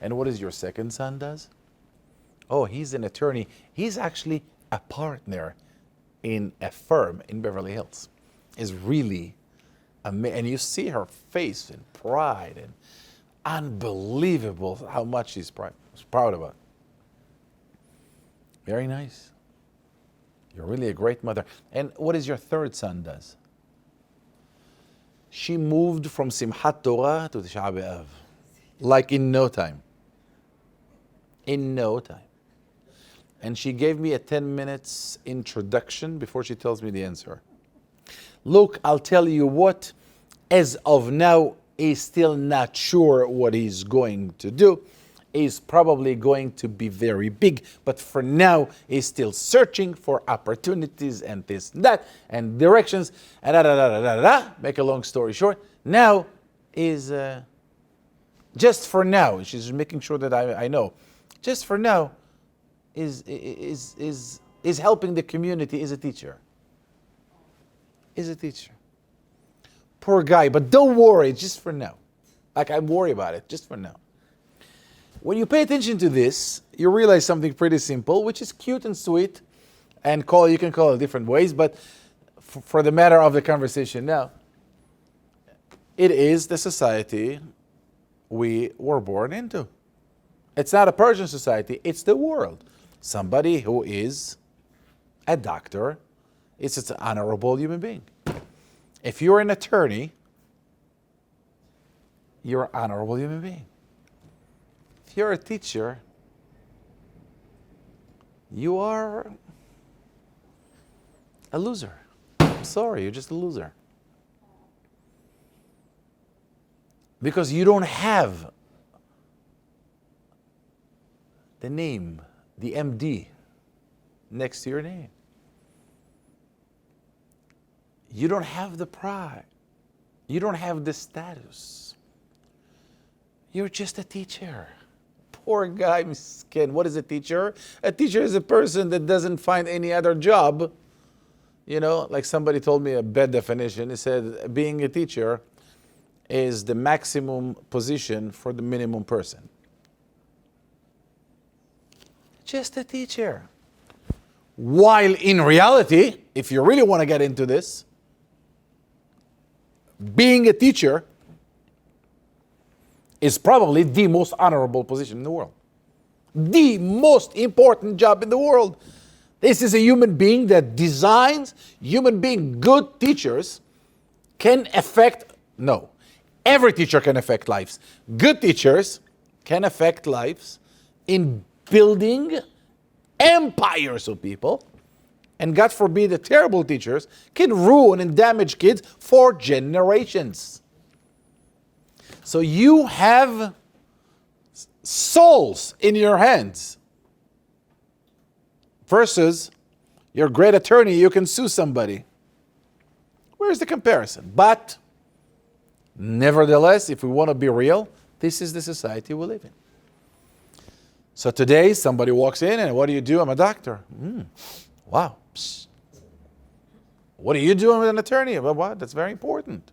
And what does your second son does? Oh, he's an attorney. He's actually a partner in a firm in Beverly Hills. Is really amazing. And you see her face and pride and unbelievable how much she's proud about. Very nice. You're really a great mother. And what does your third son does? She moved from Simchat Torah to Tisha B'Av. Like in no time. In no time. And she gave me a 10 minutes introduction before she tells me the answer. Look, I'll tell you what, as of now, he's still not sure what he's going to do. He's probably going to be very big, but for now, he's still searching for opportunities and this and that, and directions, and Make a long story short, now is, just for now, she's making sure that I know, just for now, is helping the community, is a teacher. Is a teacher. Poor guy, but don't worry, just for now. Like I'm worried about it, just for now. When you pay attention to this, you realize something pretty simple, which is cute and sweet, and you can call it different ways, but for the matter of the conversation now, it is the society we were born into. It's not a Persian society, it's the world. Somebody who is a doctor is an honorable human being. If you're an attorney, you're an honorable human being. If you're a teacher, you are a loser. I'm sorry, you're just a loser. Because you don't have the name, the MD, next to your name. You don't have the pride. You don't have the status. You're just a teacher. Poor guy, miskin. What is a teacher? A teacher is a person that doesn't find any other job. You know, like somebody told me a bad definition. He said, being a teacher is the maximum position for the minimum person. Just a teacher. While in reality, if you really want to get into this, being a teacher is probably the most honorable position in the world. The most important job in the world. This is a human being that designs, human being, good teachers can affect, no, every teacher can affect lives. Good teachers can affect lives in building empires of people. And God forbid, the terrible teachers can ruin and damage kids for generations. So you have souls in your hands versus you're a great attorney, you can sue somebody. Where's the comparison? But nevertheless, if we want to be real, this is the society we live in. So today somebody walks in and what do you do? I'm a doctor. Wow. Psst. What do you do? I'm an attorney. Well, what? That's very important.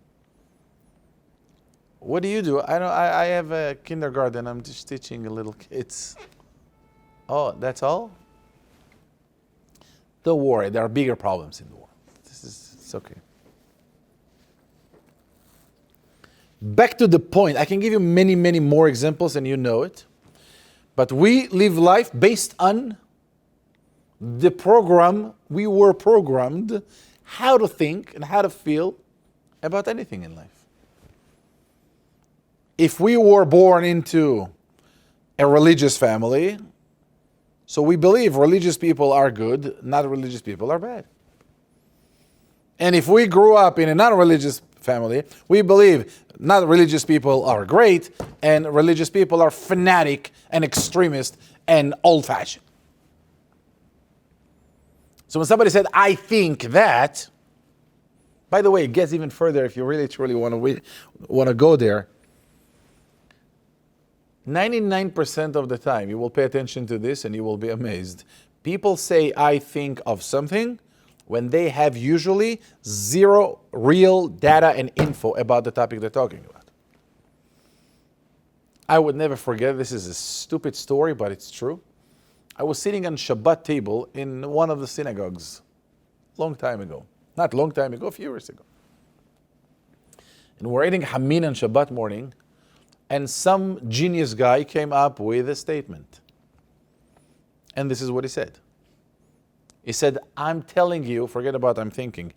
What do you do? I have a kindergarten. I'm just teaching little kids. Oh, that's all? Don't worry. There are bigger problems in the world. It's okay. Back to the point. I can give you many, many more examples and you know it. But we live life based on the program we were programmed how to think and how to feel about anything in life. If we were born into a religious family, so we believe religious people are good, not religious people are bad. And if we grew up in a non-religious family, we believe not religious people are great and religious people are fanatic and extremist and old-fashioned. So when somebody said, I think that, by the way, it gets even further if you really truly want to go there. 99% of the time, you will pay attention to this and you will be amazed. People say, I think of something when they have usually zero real data and info about the topic they're talking about. I would never forget, this is a stupid story, but it's true. I was sitting on Shabbat table in one of the synagogues long time ago. Not long time ago, a few years ago. And we're eating Hamin on Shabbat morning, and some genius guy came up with a statement. And this is what he said. He said, I'm telling you, forget about I'm thinking,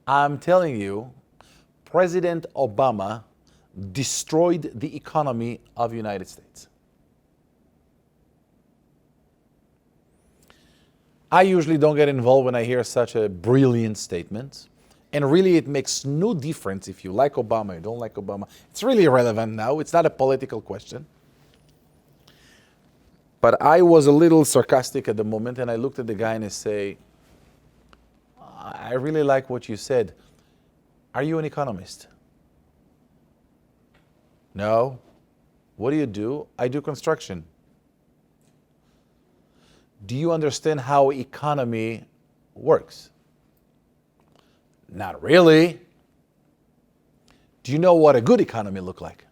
I'm telling you, President Obama destroyed the economy of the United States. I usually don't get involved when I hear such a brilliant statement. And really it makes no difference if you like Obama or you don't like Obama. It's really irrelevant now. It's not a political question. But I was a little sarcastic at the moment and I looked at the guy and I say, I really like what you said. Are you an economist? No. What do you do? I do construction. Do you understand how economy works? Not really. Do you know what a good economy looks like?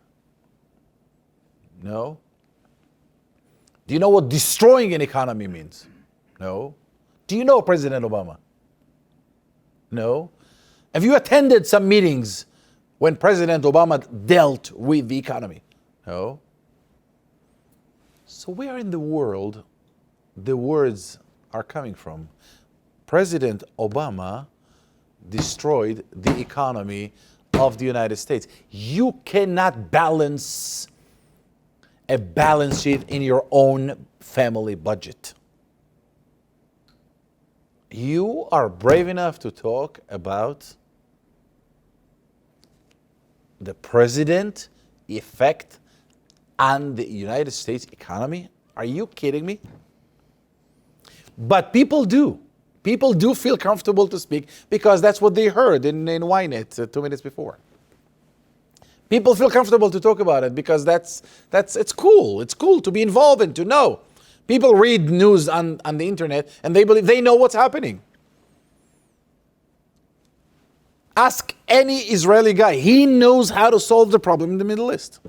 No. Do you know what destroying an economy means? No. Do you know President Obama? No. Have you attended some meetings when President Obama dealt with the economy? No. So where in the world the words are coming from? President Obama destroyed the economy of the United States. You cannot balance a balance sheet in your own family budget. You are brave enough to talk about the president effect on the United States economy? Are you kidding me? But people do. People do feel comfortable to speak because that's what they heard in Ynet 2 minutes before. People feel comfortable to talk about it because it's cool. It's cool to be involved and to know. People read news on the internet and they believe they know what's happening. Ask any Israeli guy. He knows how to solve the problem in the Middle East.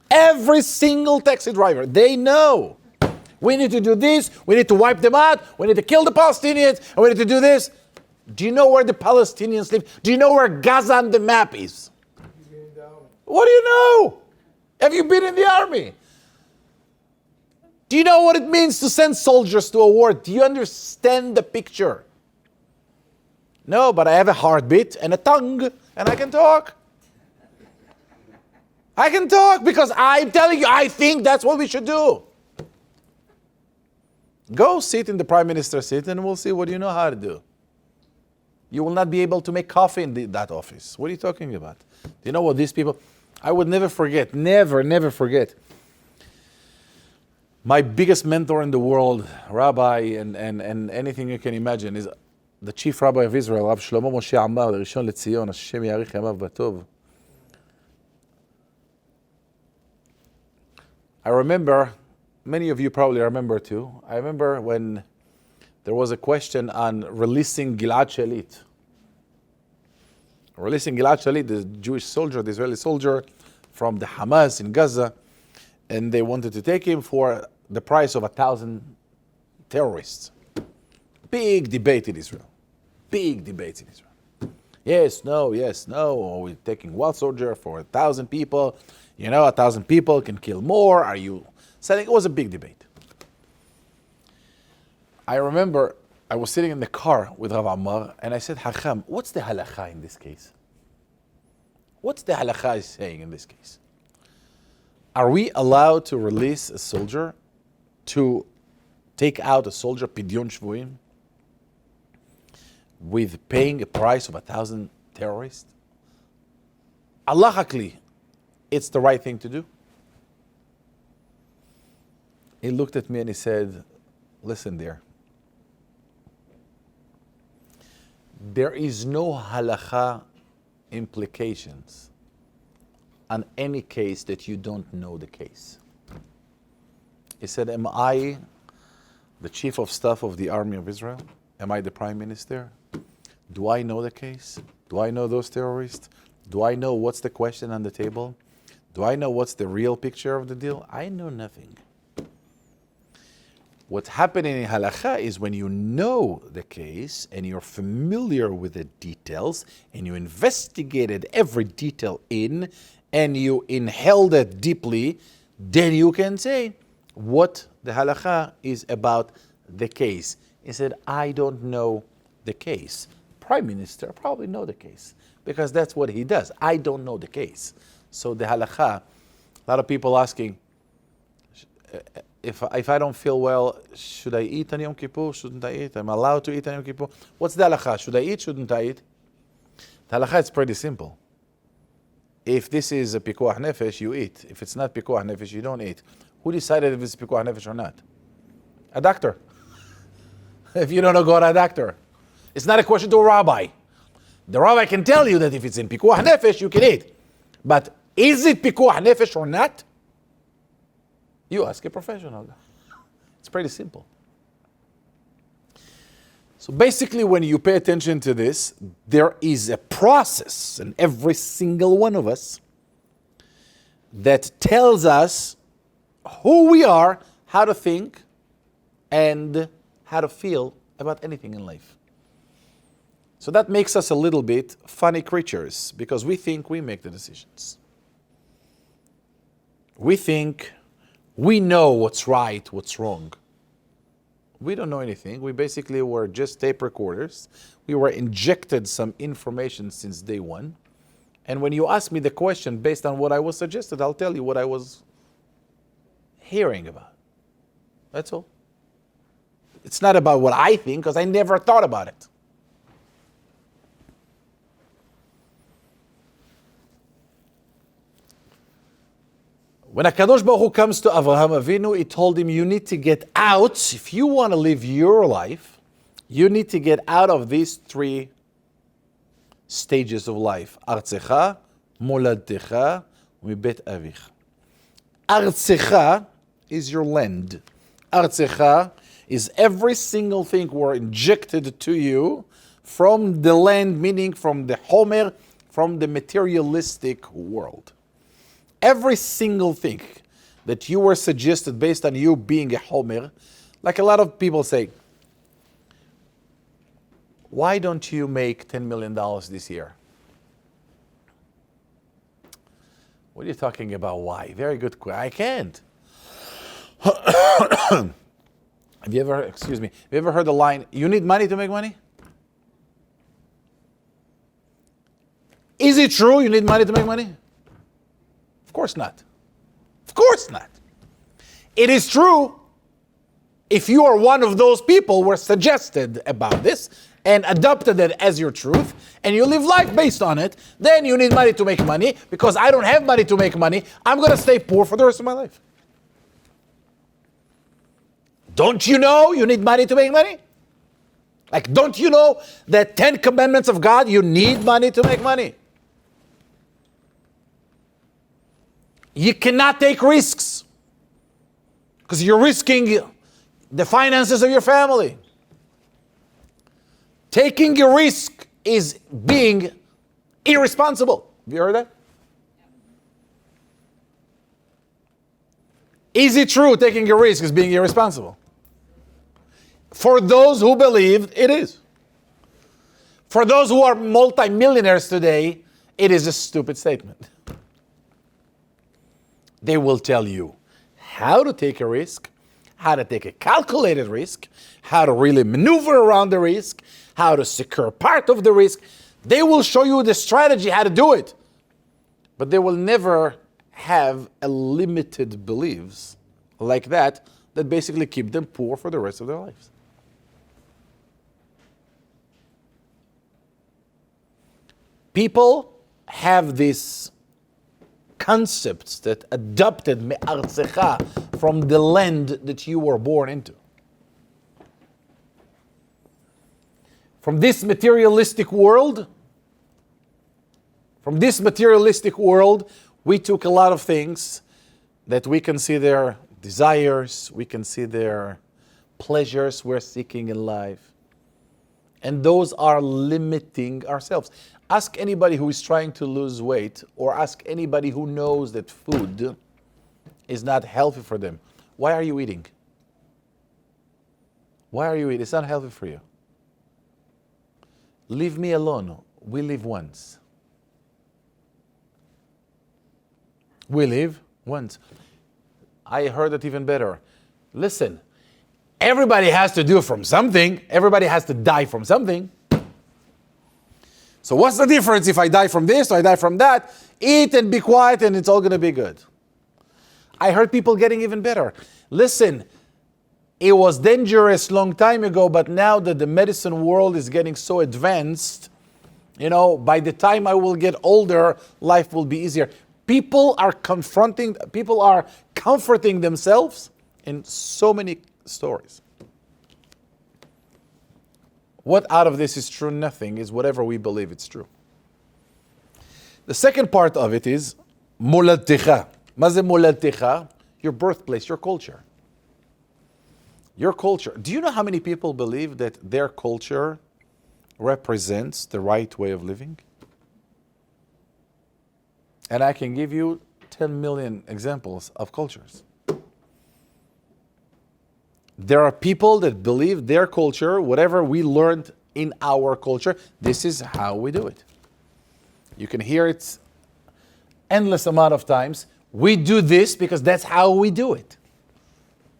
Every single taxi driver, they know. We need to do this. We need to wipe them out. We need to kill the Palestinians. And we need to do this. Do you know where the Palestinians live? Do you know where Gaza on the map is? What do you know? Have you been in the army? Do you know what it means to send soldiers to a war? Do you understand the picture? No, but I have a heartbeat and a tongue, and I can talk. I can talk because I'm telling you, I think that's what we should do. Go sit in the Prime Minister's seat and we'll see what you know how to do. You will not be able to make coffee in that office. What are you talking about? Do you know what these people... I would never forget, never forget. My biggest mentor in the world, Rabbi, and anything you can imagine, is the chief rabbi of Israel, Rav Shlomo Moshe Ammar, the Rishon LeTzion, Hashem Yarich Yamav Batov. I remember, many of you probably remember too, I remember when there was a question on releasing Gilad Shalit. Releasing Gilad Shalit, the Jewish soldier, the Israeli soldier from the Hamas in Gaza, and they wanted to take him for the price of 1,000 terrorists. Big debate in Israel. Big debates in Israel. Yes, no, or we're taking one soldier for 1,000 people. You know, 1,000 people can kill more. Are you selling? It was a big debate. I remember I was sitting in the car with Rav Ammar, and I said, Hacham, what's the halacha in this case? What's the halacha saying in this case? Are we allowed to release a soldier, to take out a soldier, pidyon shvuim, with paying a price of 1,000 terrorists? Halachically, it's the right thing to do. He looked at me and he said, listen dear, there is no halacha implications on any case that you don't know the case. He said, am I the chief of staff of the army of Israel? Am I the prime minister? Do I know the case? Do I know those terrorists? Do I know what's the question on the table? Do I know what's the real picture of the deal? I know nothing. What's happening in halakha is when you know the case and you're familiar with the details and you investigated every detail and you inhaled it deeply, then you can say what the halakha is about the case. He said, I don't know the case. Prime Minister probably know the case because that's what he does. I don't know the case. So the halakha, a lot of people asking, if I don't feel well, should I eat on Yom Kippur? Shouldn't I eat? I'm allowed to eat on Yom Kippur. What's the halakha? Should I eat? Shouldn't I eat? The halakha is pretty simple. If this is a pikuach nefesh, you eat. If it's not pikuach nefesh, you don't eat. Who decided if it's pikuach nefesh or not? A doctor. If you don't know, go to a doctor. It's not a question to a rabbi. The rabbi can tell you that if it's in pikuach nefesh, you can eat. But is it pikuach nefesh or not? You ask a professional. It's pretty simple. So basically, when you pay attention to this, there is a process in every single one of us that tells us who we are, how to think, and how to feel about anything in life. So that makes us a little bit funny creatures because we think we make the decisions. We think we know what's right, what's wrong. We don't know anything. We basically were just tape recorders. We were injected some information since day one. And when you ask me the question based on what I was suggested, I'll tell you what I was hearing about. That's all. It's not about what I think because I never thought about it. When HaKadosh Baruch Hu comes to Avraham Avinu, he told him, you need to get out. If you want to live your life, You need to get out of these three stages of life. Artzecha, moladtecha, mibet avich. Artzecha is your land. Artzecha is every single thing were injected to you from the land, meaning from the Homer, from the materialistic world. Every single thing that you were suggested based on you being a Homer, like a lot of people say, why don't you make $10 million this year? What are you talking about? Why? Very good question. I can't. Have you ever heard the line, you need money to make money? Is it true you need money to make money? Of course not. Of course not. It is true if you are one of those people who were suggested about this and adopted it as your truth, and you live life based on it, then you need money to make money. Because I don't have money to make money, I'm going to stay poor for the rest of my life. Don't you know you need money to make money? Like, don't you know that 10 commandments of God, you need money to make money? You cannot take risks because you're risking the finances of your family. Taking a risk is being irresponsible. Have you heard that? Is it true taking a risk is being irresponsible? For those who believe, it is. For those who are multimillionaires today, it is a stupid statement. They will tell you how to take a risk, how to take a calculated risk, how to really maneuver around the risk, how to secure part of the risk. They will show you the strategy how to do it. But they will never have a limited beliefs like that basically keep them poor for the rest of their lives. People have these concepts that adopted me'artzecha from the land that you were born into. From this materialistic world, we took a lot of things that we consider desires, we consider pleasures we're seeking in life. And those are limiting ourselves. Ask anybody who is trying to lose weight, or ask anybody who knows that food is not healthy for them. Why are you eating? Why are you eating? It's not healthy for you. Leave me alone. We live once. We live once. I heard it even better. Listen, everybody has to do from something. Everybody has to die from something. So what's the difference if I die from this or I die from that? Eat and be quiet and it's all going to be good. I heard people getting even better. Listen, it was dangerous long time ago, but now that the medicine world is getting so advanced, by the time I will get older, life will be easier. People are comforting themselves in so many stories. What out of this is true? Nothing. Is whatever we believe it's true. The second part of it is moladtecha. Maze moladtecha? Your birthplace, your culture. Your culture. Do you know how many people believe that their culture represents the right way of living? And I can give you 10 million examples of cultures. There are people that believe their culture, whatever we learned in our culture, this is how we do it. You can hear it endless amount of times. We do this because that's how we do it.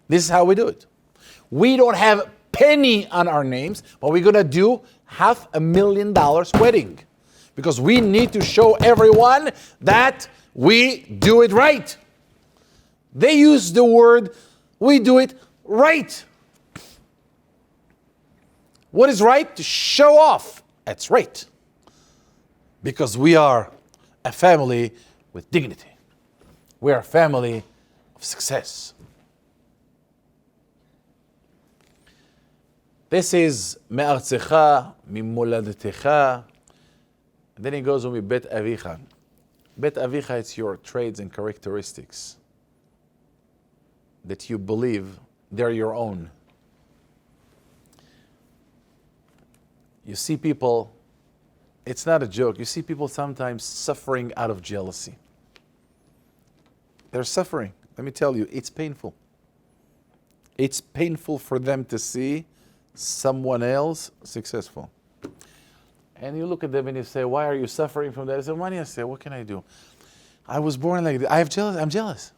This is how we do it. We don't have penny on our names, but we're going to do $500,000 wedding because we need to show everyone that we do it right. They use the word, we do it right. What is right? To show off. That's right. Because we are a family with dignity. We are a family of success. This is me'artzecha, mimoladetecha. And then he goes on with bet avicha. Bet avicha, it's your traits and characteristics that you believe they're your own. You see people, it's not a joke, you see people sometimes suffering out of jealousy. They're suffering. Let me tell you, it's painful. It's painful for them to see someone else successful. And you look at them and you say, why are you suffering from that? I said, I say, what can I do? I was born like this. I'm jealous.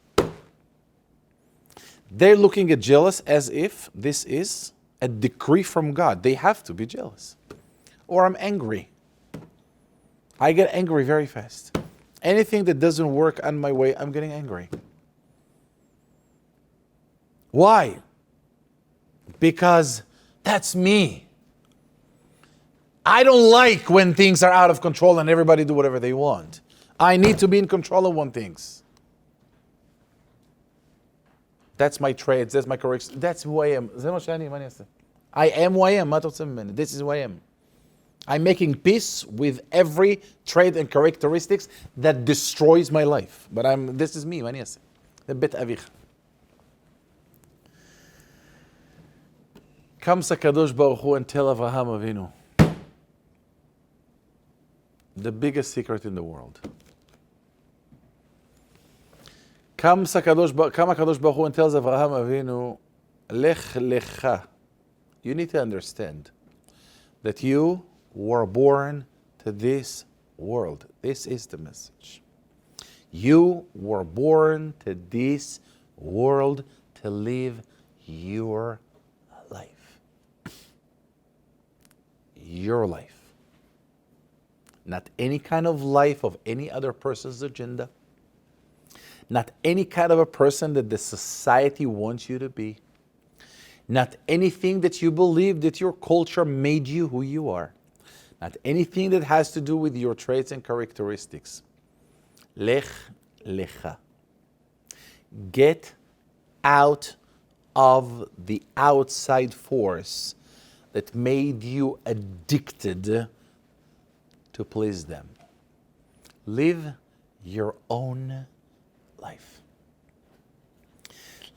They're looking at jealous as if this is a decree from God. They have to be jealous. Or I'm angry. I get angry very fast. Anything that doesn't work on my way, I'm getting angry. Why? Because that's me. I don't like when things are out of control and everybody do whatever they want. I need to be in control of one things. That's my traits, that's my correction, that's who I am. I am who I am. This is who I am. I'm making peace with every trait and characteristics that destroys my life. But this is me. The bet avich. Comes HaKadosh Baruch Hu and tell Avraham Avinu the biggest secret in the world. Comes HaKadosh Baruch Hu and tells Avraham Avinu, LECHA. You need to understand that you were born to this world. This is the message. You were born to this world to live your life. Your life. Not any kind of life of any other person's agenda. Not any kind of a person that the society wants you to be. Not anything that you believe that your culture made you who you are. Not anything that has to do with your traits and characteristics. LECHA. Get out of the outside force that made you addicted to please them. Live your own life.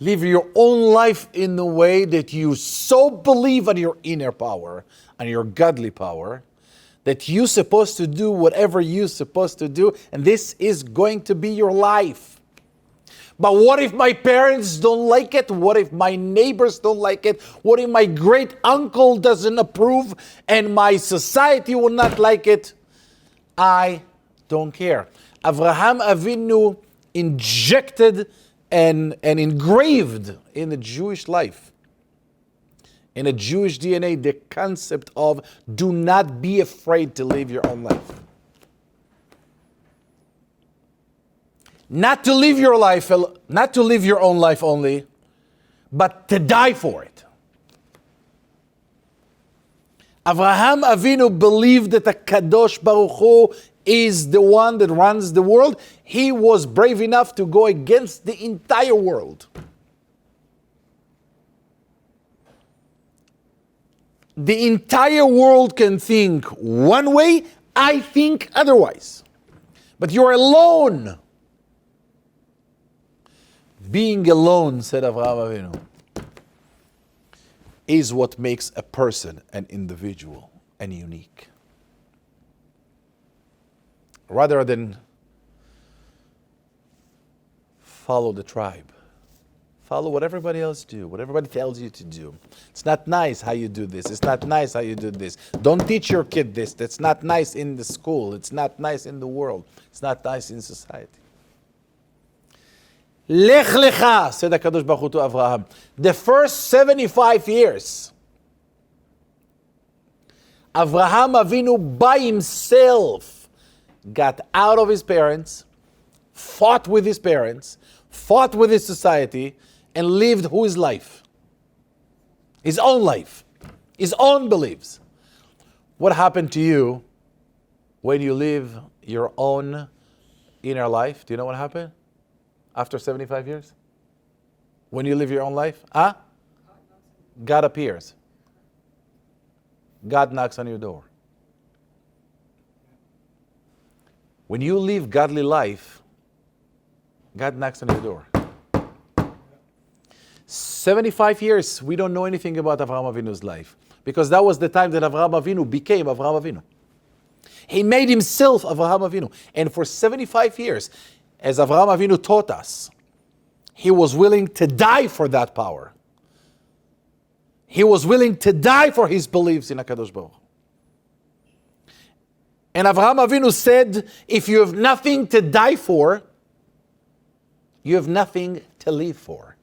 Live your own life in the way that you so believe in your inner power and your godly power that you're supposed to do whatever you're supposed to do, and this is going to be your life. But what if my parents don't like it? What if my neighbors don't like it? What if my great uncle doesn't approve and my society will not like it? I don't care. Avraham Avinu injected and engraved in the Jewish life, in a Jewish DNA, the concept of do not be afraid to live your own life. Not to live your life, not to live your own life only, but to die for it. Avraham Avinu believed that the Kadosh Baruch Hu is the one that runs the world. He was brave enough to go against the entire world. The entire world can think one way, I think otherwise. But you're alone. Being alone, said Avraham Avinu, is what makes a person an individual and unique. Rather than follow the tribe. Follow what everybody else do, what everybody tells you to do. It's not nice how you do this. It's not nice how you do this. Don't teach your kid this. That's not nice in the school. It's not nice in the world. It's not nice in society. Lech lecha, said HaKadosh Baruch Hu to Avraham. The first 75 years, Avraham Avinu by himself got out of his parents, fought with his parents, fought with his society, and lived his life. His own life. His own beliefs. What happened to you when you live your own inner life? Do you know what happened? After 75 years? When you live your own life? God appears. God knocks on your door. When you live godly life, God knocks on your door. 75 years, we don't know anything about Avraham Avinu's life, because that was the time that Avraham Avinu became Avraham Avinu. He made himself Avraham Avinu. And for 75 years, as Avraham Avinu taught us, he was willing to die for that power. He was willing to die for his beliefs in HaKadosh Baruch Hu. And Avraham Avinu said, if you have nothing to die for, you have nothing to live for.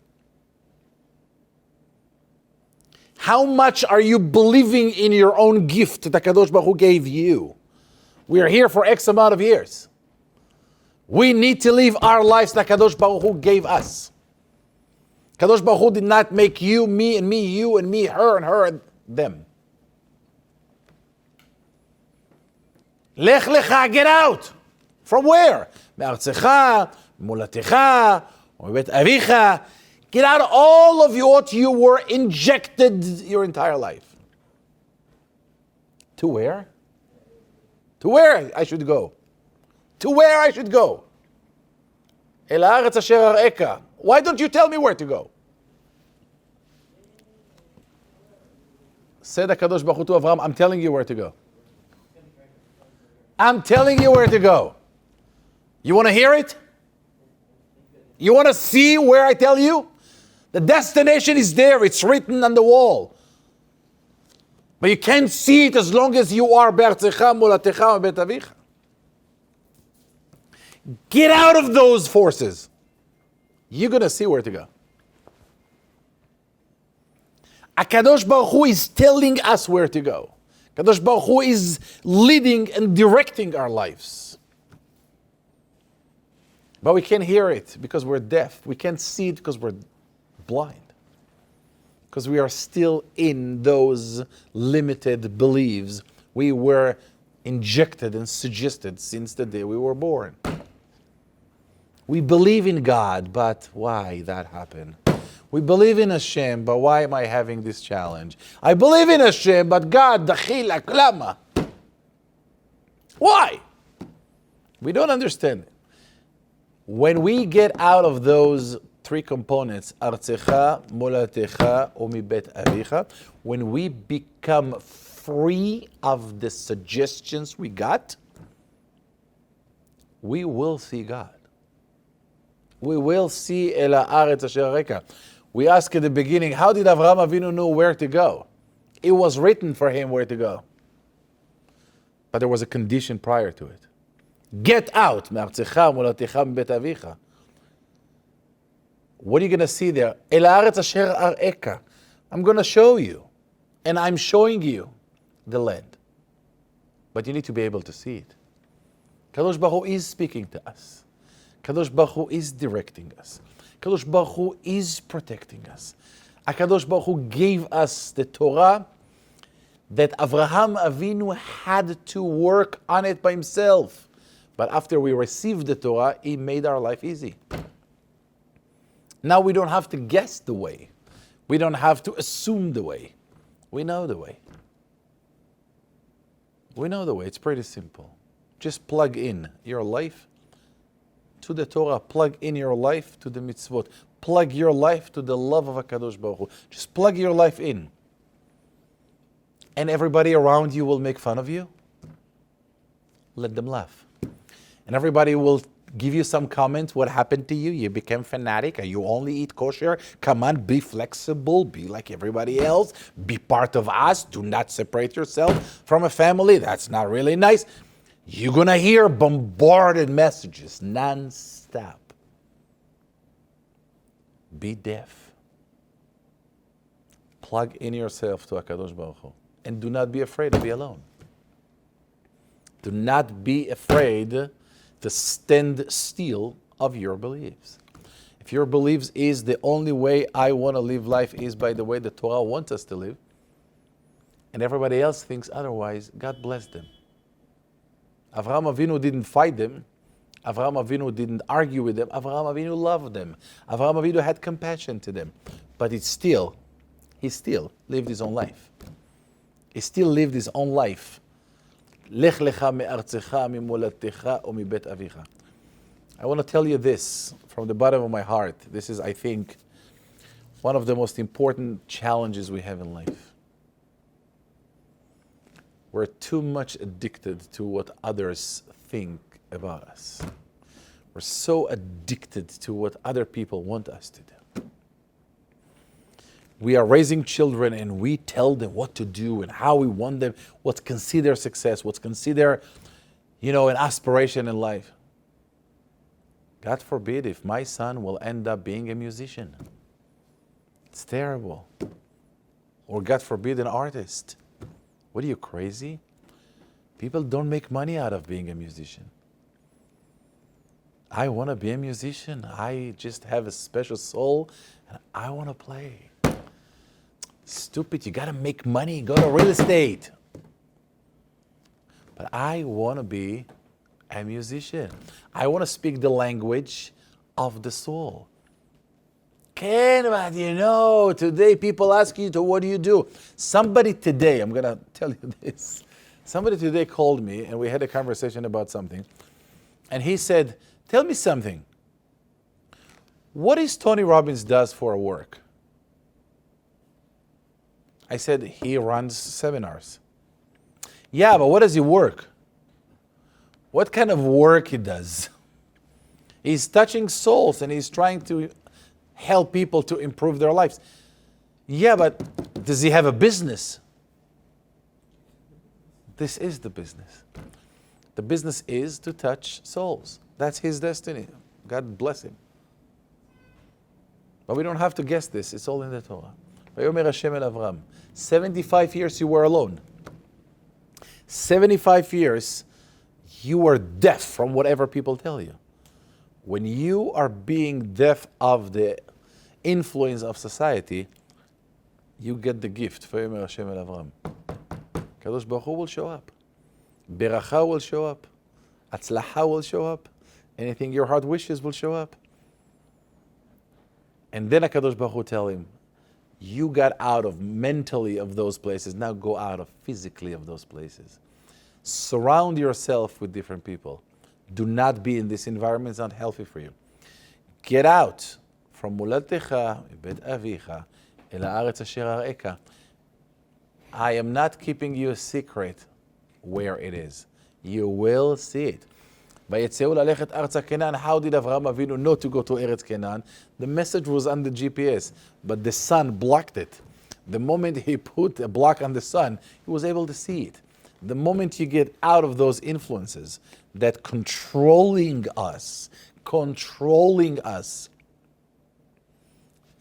How much are you believing in your own gift that HaKadosh Baruch Hu gave you? We are here for X amount of years. We need to live our lives that HaKadosh Baruch Hu gave us. HaKadosh Baruch Hu did not make you, me, and me, you, and me, her, and them. LECHA, get out. From where? מארצך, מולדתך, ומבית אביך. Get out of all of what you were injected your entire life. To where? To where I should go? To where I should go? אל הארץ אשר אראך. Why don't you tell me where to go? Said HaKadosh Baruch Hu to Avraham, I'm telling you where to go. I'm telling you where to go. You want to hear it? You want to see where I tell you? The destination is there. It's written on the wall. But you can't see it as long as you are בארצך, מולדתך ובית אביך. Get out of those forces. You're going to see where to go. HaKadosh Baruch Hu is telling us where to go. HaKadosh Baruch Hu is leading and directing our lives. But we can't hear it because we're deaf. We can't see it because we're blind. Because we are still in those limited beliefs we were injected and suggested since the day we were born. We believe in God, but why that happened? We believe in Hashem, but why am I having this challenge? I believe in Hashem, but God, dachilak, lama. Why? We don't understand it. When we get out of those three components, artzecha, molatecha, umibet avicha, when we become free of the suggestions we got, we will see God. We will see el haaretz asher arecha. We asked at the beginning, how did Avraham Avinu know where to go? It was written for him where to go. But there was a condition prior to it. Get out. What are you going to see there? El haaretz asher arecha. I'm going to show you. And I'm showing you the land. But you need to be able to see it. Kadosh Baruch Hu is speaking to us. Kadosh Baruch Hu is directing us. Kadosh Baruch Hu is protecting us. HaKadosh Baruch Hu gave us the Torah that Avraham Avinu had to work on it by himself. But after we received the Torah, he made our life easy. Now we don't have to guess the way. We don't have to assume the way. We know the way. We know the way. It's pretty simple. Just plug in your life to the Torah, plug in your life to the mitzvot, plug your life to the love of HaKadosh Baruch Hu. Just plug your life in. And everybody around you will make fun of you. Let them laugh. And everybody will give you some comments. What happened to you? You became fanatic. You only eat kosher. Come on, be flexible. Be like everybody else. Be part of us. Do not separate yourself from a family. That's not really nice. You're going to hear bombarded messages non-stop. Be deaf. Plug in yourself to HaKadosh Baruch Hu. And do not be afraid to be alone. Do not be afraid to stand still of your beliefs. If your beliefs is the only way I want to live life is by the way the Torah wants us to live, and everybody else thinks otherwise, God bless them. Avraham Avinu didn't fight them. Avraham Avinu didn't argue with them. Avraham Avinu loved them. Avraham Avinu had compassion to them. But he still lived his own life. He still lived his own life. Lech lecha me'artzecha mimolattecha u'mibet avicha. I want to tell you this from the bottom of my heart. This is, I think, one of the most important challenges we have in life. We're too much addicted to what others think about us. We're so addicted to what other people want us to do. We are raising children and we tell them what to do and how we want them, what's considered success, what's considered, an aspiration in life. God forbid if my son will end up being a musician. It's terrible. Or God forbid, an artist. What are you, crazy? People don't make money out of being a musician. I want to be a musician. I just have a special soul and I want to play. Stupid, you got to make money, go to real estate. But I want to be a musician. I want to speak the language of the soul. Ken, but today people ask you, what do you do? Somebody today, I'm going to tell you this. Somebody today called me and we had a conversation about something. And he said, tell me something. What is Tony Robbins does for work? I said, he runs seminars. Yeah, but what does he work? What kind of work he does? He's touching souls and he's trying to help people to improve their lives. Yeah, but does he have a business? This is the business. The business is to touch souls. That's his destiny. God bless him. But we don't have to guess this. It's all in the Torah. 75 years you were alone. 75 years you were deaf from whatever people tell you. When you are being deaf of the influence of society, you get the gift. Kadosh Baruch Hu will show up. Beracha will show up. Atzlacha will show up. Anything your heart wishes will show up. And then Kadosh Baruch Hu tell him, you got out of mentally of those places, now go out of physically of those places. Surround yourself with different people. Do not be in this environment, it's not healthy for you. Get out from Mulattecha, Bet Avicha, El Haaretz Asher Arecha. I am not keeping you a secret where it is. You will see it. ויצאו ללכת ארצה כנען. How did Avraham Avinu know to go to Eretz Canaan? The message was on the GPS, but the sun blocked it. The moment he put a block on the sun, he was able to see it. The moment you get out of those influences that controlling us,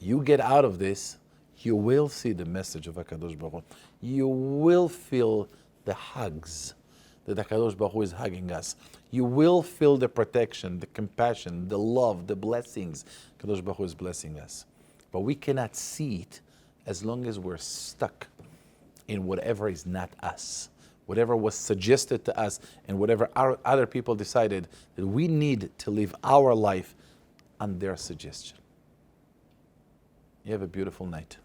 you get out of this, you will see the message of HaKadosh Baruch Hu. You will feel the hugs that HaKadosh Baruch Hu is hugging us. You will feel the protection, the compassion, the love, the blessings HaKadosh Baruch Hu is blessing us. But we cannot see it as long as we're stuck in whatever is not us, whatever was suggested to us, and whatever our other people decided that we need to live our life on their suggestion. You have a beautiful night.